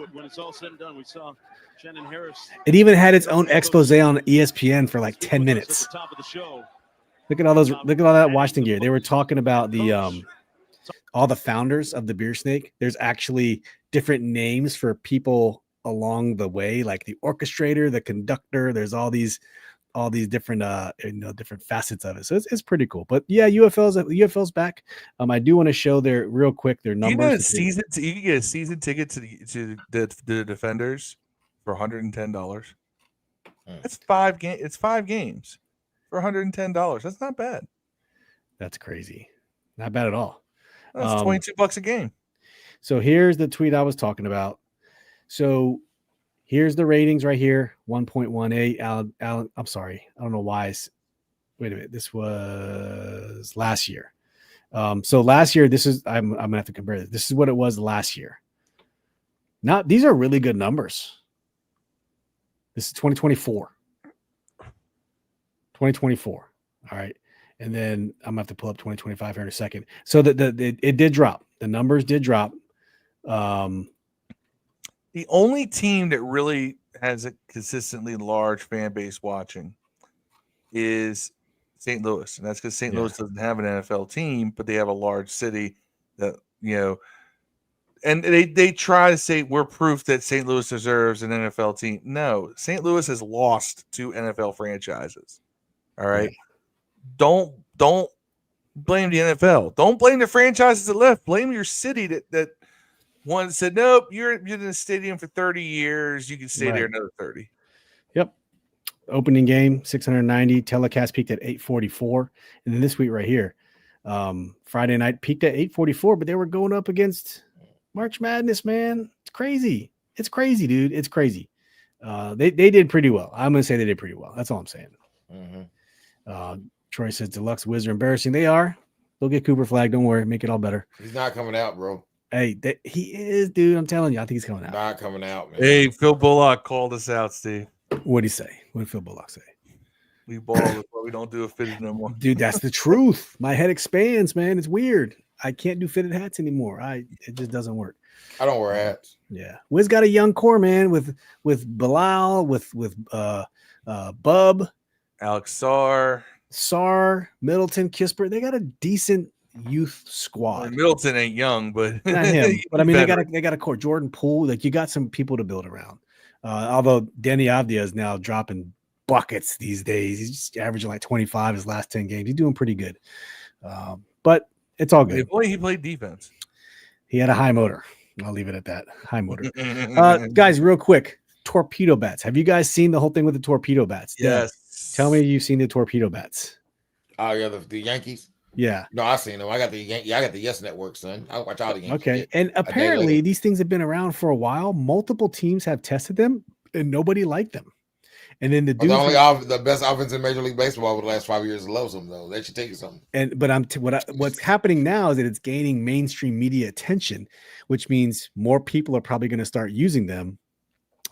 it when it's all said and done. We saw Shannon Harris. It even had its own expose on ESPN for like 10 minutes. Top of the show. Look at all those. Look at all that Washington gear. They were talking about the all the founders of the beer snake. There's actually different names for people along the way, like the orchestrator, the conductor. There's all these different different facets of it. So it's pretty cool. But yeah, UFL's back. I do want to show their real quick their numbers. You can get a season ticket to the Defenders for $110. That's 5 games. It's 5 games for $110. That's not bad. That's crazy. Not bad at all. That's $22 a game. So here's the tweet I was talking about. So here's the ratings right here. 1.18. Alan, I'm sorry. I don't know why. Wait a minute. This was last year. So last year, I'm gonna have to compare this. This is what it was last year. Now, these are really good numbers. This is 2024. 2024. All right. And then I'm gonna have to pull up 2025 here in a second. So it did drop. The numbers did drop. The only team that really has a consistently large fan base watching is St. Louis. And that's because St. Louis doesn't have an NFL team, but they have a large city that, and they try to say we're proof that St. Louis deserves an NFL team. No, St. Louis has lost 2 NFL franchises. All right. Yeah. Don't blame the NFL. Don't blame the franchises that left. Blame your city that one said, nope, you're in the stadium for 30 years. You can stay there another 30. Yep. Opening game, 690. Telecast peaked at 844. And then this week right here, Friday night peaked at 844, but they were going up against March Madness, man. It's crazy. It's crazy, dude. It's crazy. They did pretty well. I'm going to say they did pretty well. That's all I'm saying. Mm-hmm. Troy says Deluxe Wizard embarrassing. They are. They'll get Cooper Flag. Don't worry. Make it all better. He's not coming out, bro. Hey, he is, dude. I'm telling you. I think he's coming out. Not coming out, man. Hey, Phil Bullock called us out, Steve. What'd he say? What did Phil Bullock say? We ball it, but we don't do a fitted no more. Dude, that's the truth. My head expands, man. It's weird. I can't do fitted hats anymore. It just doesn't work. I don't wear hats. Yeah. Wiz got a young core, man, with Bilal, with Bub, Alex Sarr, Middleton, Kisper. They got a decent youth squad. Well, Middleton ain't young, but not him. But I mean, they got a core. Jordan Poole. Like, you got some people to build around. Although Danny Avdia is now dropping buckets these days. He's just averaging like 25 his last 10 games. He's doing pretty good. But it's all good. Boy, he played defense. He had a high motor. I'll leave it at that. High motor. Guys, real quick. Torpedo bats. Have you guys seen the whole thing with the torpedo bats? Yes. Tell me you've seen the torpedo bats. Oh, yeah, the Yankees. Yeah. No, I seen them. I got the Yes Network, son. I watch all the Yankees. Okay. And apparently these things have been around for a while. Multiple teams have tested them and nobody liked them. And then the the best offense in Major League Baseball over the last 5 years loves them, though. That should take you something. What's happening now is that it's gaining mainstream media attention, which means more people are probably going to start using them.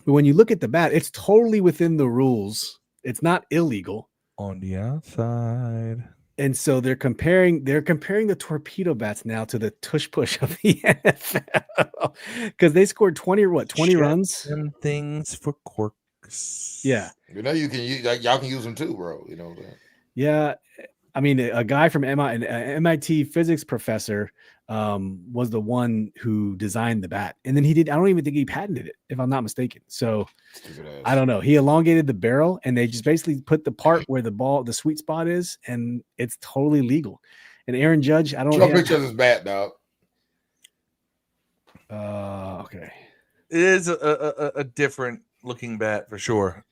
But when you look at the bat, it's totally within the rules. It's not illegal on the outside. And so they're comparing the Torpedo bats now to the tush push of the NFL because they scored 20 runs. Them things for quirks. Yeah. You know, y'all can use them too, bro. You know what I'm saying? Yeah. I mean, a guy from an MIT physics professor was the one who designed the bat. And then I don't even think he patented it, if I'm not mistaken. So I don't know. He elongated the barrel and they just basically put the part where the sweet spot is, and it's totally legal. And Aaron Judge, I don't know. Show picture of his bat, dog. Okay. It is a different looking bat for sure.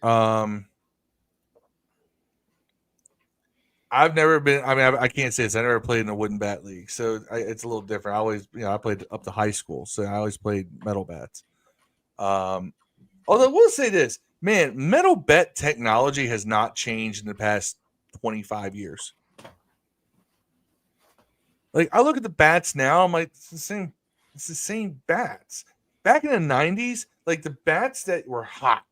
I've never been. I mean, I can't say this. I never played in a wooden bat league, so it's a little different. I always, I played up to high school, so I always played metal bats. Although I will say this, man, metal bat technology has not changed in the past 25 years. Like I look at the bats now, I'm like, it's the same. It's the same bats. Back in the 90s, like the bats that were hot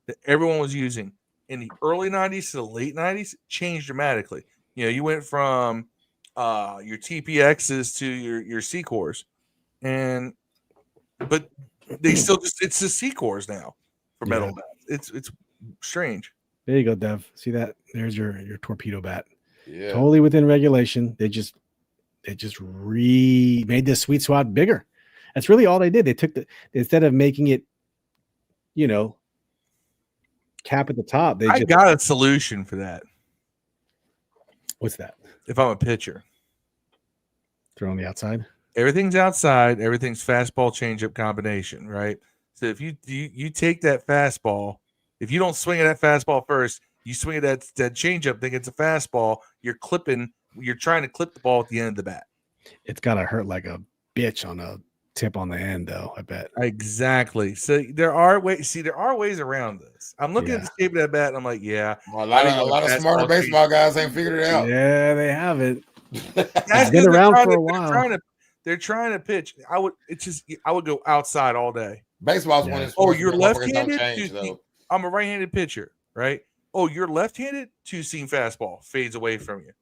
that everyone was using in the early 90s to the late 90s changed dramatically. You know, you went from your TPXs to your C-cores. But they still it's the C-cores now for metal bats. It's strange. There you go, Dev. See that? There's your Torpedo bat. Yeah. Totally within regulation. They just made the sweet spot bigger. That's really all they did. They took instead of making it, cap at the top. I got a solution for that. What's that? If I'm a pitcher, throw on the outside. Everything's outside. Everything's fastball changeup combination, right? So if you take that fastball, if you don't swing at that fastball first, you swing at that changeup, think it's a fastball. You're trying to clip the ball at the end of the bat. It's gotta hurt like a bitch on a tip on the end, though. I bet. Exactly. So there are ways around this. I'm looking at the shape of that bat, and I'm like, a lot of smarter baseball guys ain't figured it out. Yeah, they haven't. It's been around for a while. They're trying to pitch. I would go outside all day. Baseball's one. Oh, you're left-handed. I'm a right-handed pitcher, right? Oh, you're left-handed. 2-seam fastball fades away from you.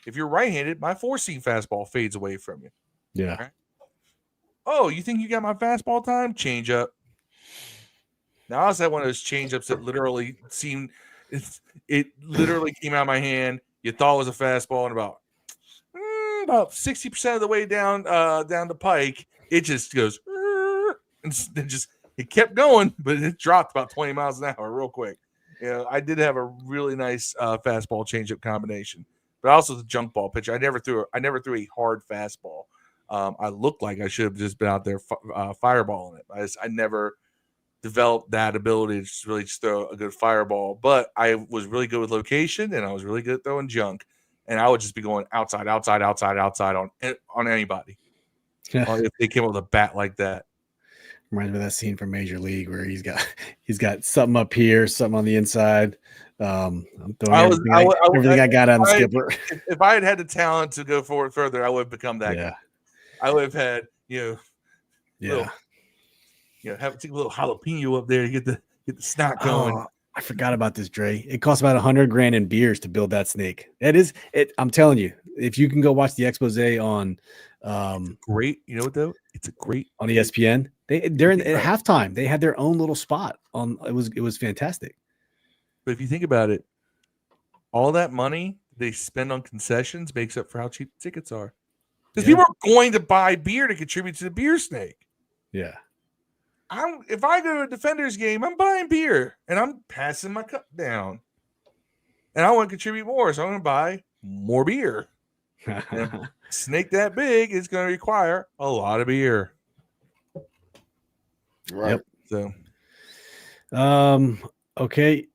If you're right-handed, my 4-seam fastball fades away from you. Yeah. Right? Oh, you think you got my fastball time? Change up. Now I also had one of those change ups that literally it literally came out of my hand. You thought it was a fastball, and about 60% of the way down the pike, it just goes and it kept going, but it dropped about 20 miles an hour real quick. I did have a really nice fastball changeup combination, but also the junk ball pitch. I never threw a hard fastball. I looked like I should have just been out there fireballing it. I never developed that ability to just throw a good fireball, but I was really good with location and I was really good at throwing junk. And I would just be going outside on anybody if they came up with a bat like that. Reminds me of that scene from Major League where he's got something up here, something on the inside. I'm throwing everything I got on the skipper. If I had the talent to go forward further, I would have become that guy. I would have had, have take a little jalapeno up there to get the snot going. Oh, I forgot about this, Dre. It costs about $100,000 in beers to build that snake. I'm telling you, if you can go watch the expose on, great. You know what though? It's a great on ESPN. They're at halftime. They had their own little spot on. It was fantastic. But if you think about it, all that money they spend on concessions makes up for how cheap the tickets are. Because people are going to buy beer to contribute to the beer snake. Yeah. If I go to a Defenders game, I'm buying beer and I'm passing my cup down. And I want to contribute more, so I'm going to buy more beer. Snake that big is going to require a lot of beer. Right. Yep. So, okay.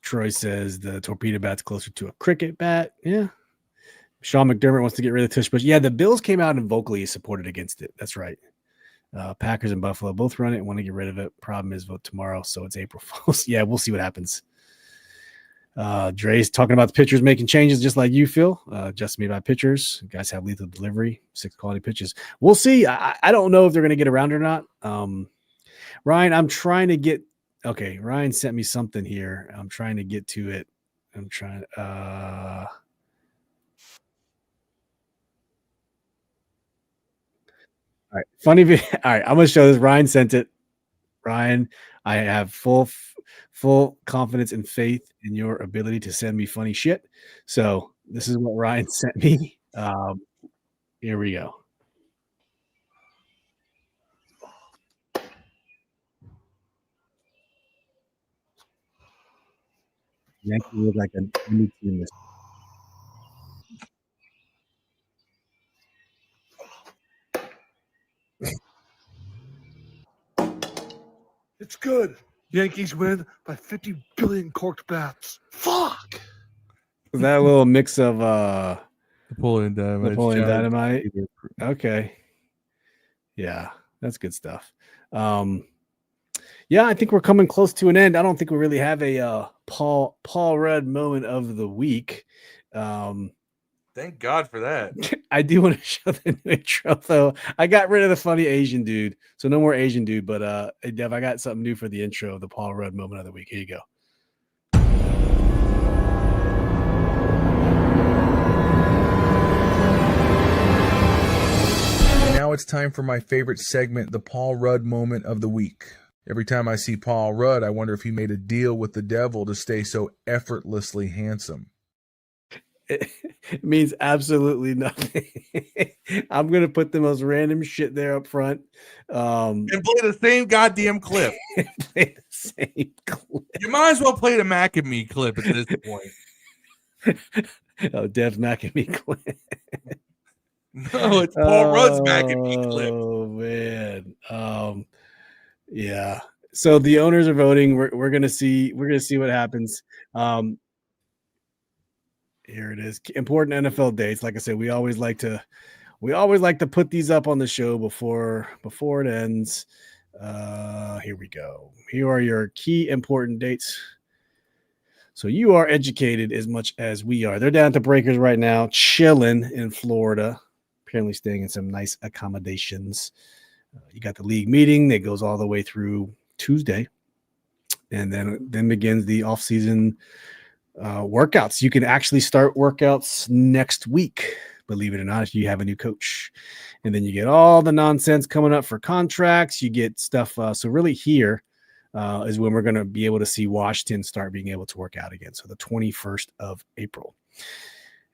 Troy says the Torpedo bat's closer to a cricket bat. Yeah. Sean McDermott wants to get rid of the tush push. Yeah, the Bills came out and vocally supported against it. That's right. Packers and Buffalo both run it and want to get rid of it. Problem is vote tomorrow, so it's April Fool's. Yeah, we'll see what happens. Dre's talking about the pitchers making changes just like you feel. Just made by pitchers. You guys have lethal delivery, 6 quality pitches. We'll see. I don't know if they're going to get around or not. Ryan, I'm trying to get – okay, Ryan sent me something here. I'm trying to get to it. I'm trying – all right, funny video. All right, I'm going to show this. Ryan sent it. Ryan, I have full confidence and faith in your ability to send me funny shit. So this is what Ryan sent me. Here we go. Yankees look like a new team this. It's good. Yankees win by 50 billion corked bats. Fuck. Is that a little mix of Napoleon Dynamite? Okay. Yeah, that's good stuff. Yeah, I think we're coming close to an end. I don't think we really have a Paul Rudd moment of the week. Thank God for that. I do want to show the new intro, though. I got rid of the funny Asian dude, so no more Asian dude. But Dev, I got something new for the intro of the Paul Rudd moment of the week. Here you go. And now it's time for my favorite segment, the Paul Rudd moment of the week. Every time I see Paul Rudd, I wonder if he made a deal with the devil to stay so effortlessly handsome. It means absolutely nothing. I'm gonna put the most random shit there up front, and play the same goddamn clip. Play the same clip. You might as well play the Mac and Me clip at this point. Oh, Dev's Mac and Me clip. No, it's Paul Rudd's Mac and Me clip. Oh man, yeah. So the owners are voting. We're gonna see what happens. Here it is. Important NFL dates. Like I said, we always like to put these up on the show before it ends. Here we go. Here are your key important dates. So you are educated as much as we are. They're down at the Breakers right now, chilling in Florida, apparently staying in some nice accommodations. You got the league meeting that goes all the way through Tuesday, and then begins the off-season workouts. You can actually start workouts next week, believe it or not, if you have a new coach. And then you get all the nonsense coming up for contracts. You get stuff. So really here is when we're going to be able to see Washington start being able to work out again. So the 21st of April.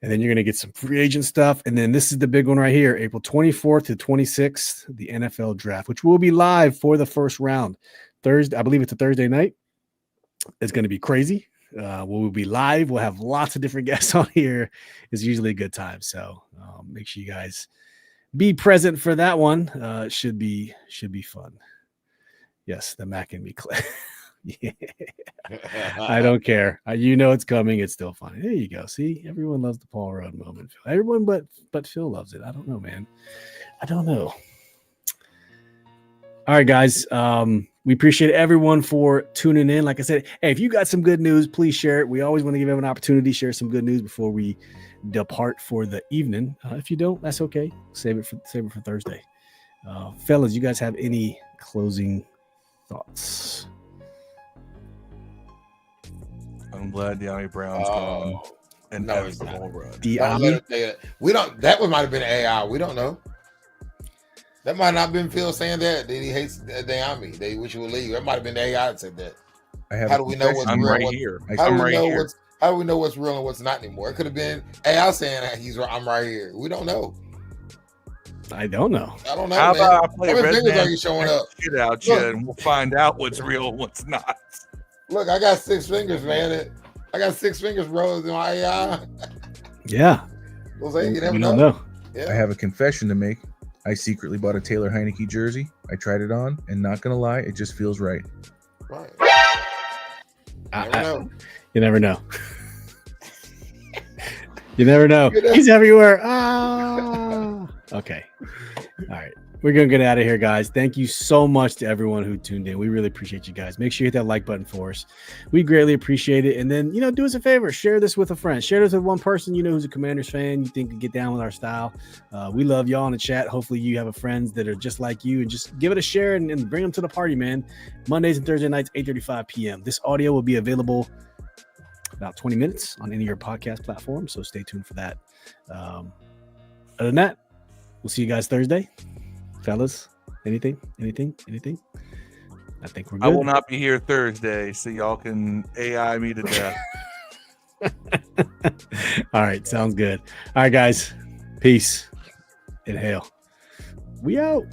And then you're going to get some free agent stuff. And then this is the big one right here, April 24th to 26th, the NFL draft, which will be live for the first round. Thursday, I believe it's a Thursday night. It's going to be crazy. We'll be live. We'll have lots of different guests on here. It's usually a good time. So make sure you guys be present for that one. It should be fun. Yes, the Mac and Me clip. Yeah. I don't care. You know it's coming. It's still funny. There you go. See, everyone loves the Paul Rudd moment. Everyone but Phil loves it. I don't know, man. I don't know. All right, guys. We appreciate everyone for tuning in. Like I said, hey, if you got some good news, please share it. We always want to give everyone an opportunity to share some good news before we depart for the evening. If you don't, that's okay. Save it for Thursday. Fellas, you guys have any closing thoughts? I'm glad De'Ami Brown's gone. And no, that it's was the not. whole run. We don't. That one might have been AI. We don't know. That might not have been Phil saying that he hates De'Ami. They wish he would leave. That might have been the AI that said that. How do we know what's real? Right here. How do we know what's real and what's not anymore? It could have been AI saying I'm right here. We don't know. I don't know. I don't know. How man. about I play How many Red fingers Man are you showing up? Shit out you, and we'll find out what's real and what's not. Look, I got 6 fingers, man. I got 6 fingers, bro. In my AI. Yeah. You never don't know. Yeah. I have a confession to make. I secretly bought a Taylor Heineke jersey. I tried it on, and not gonna lie, it just feels right. Right. You never know. You never know. He's everywhere. Okay. All right. We're going to get out of here, guys. Thank you so much to everyone who tuned in. We really appreciate you guys. Make sure you hit that like button for us. We greatly appreciate it. And then, do us a favor. Share this with a friend. Share this with one person who's a Commanders fan you think could get down with our style. We love y'all in the chat. Hopefully you have a friends that are just like you. And just give it a share and bring them to the party, man. Mondays and Thursday nights, 8:35 p.m. This audio will be available about 20 minutes on any of your podcast platforms. So stay tuned for that. Other than that, we'll see you guys Thursday. Fellas, anything? I think we're good. I will not be here Thursday, so y'all can AI me to death. All right, sounds good. All right, guys. Peace. Inhale. We out.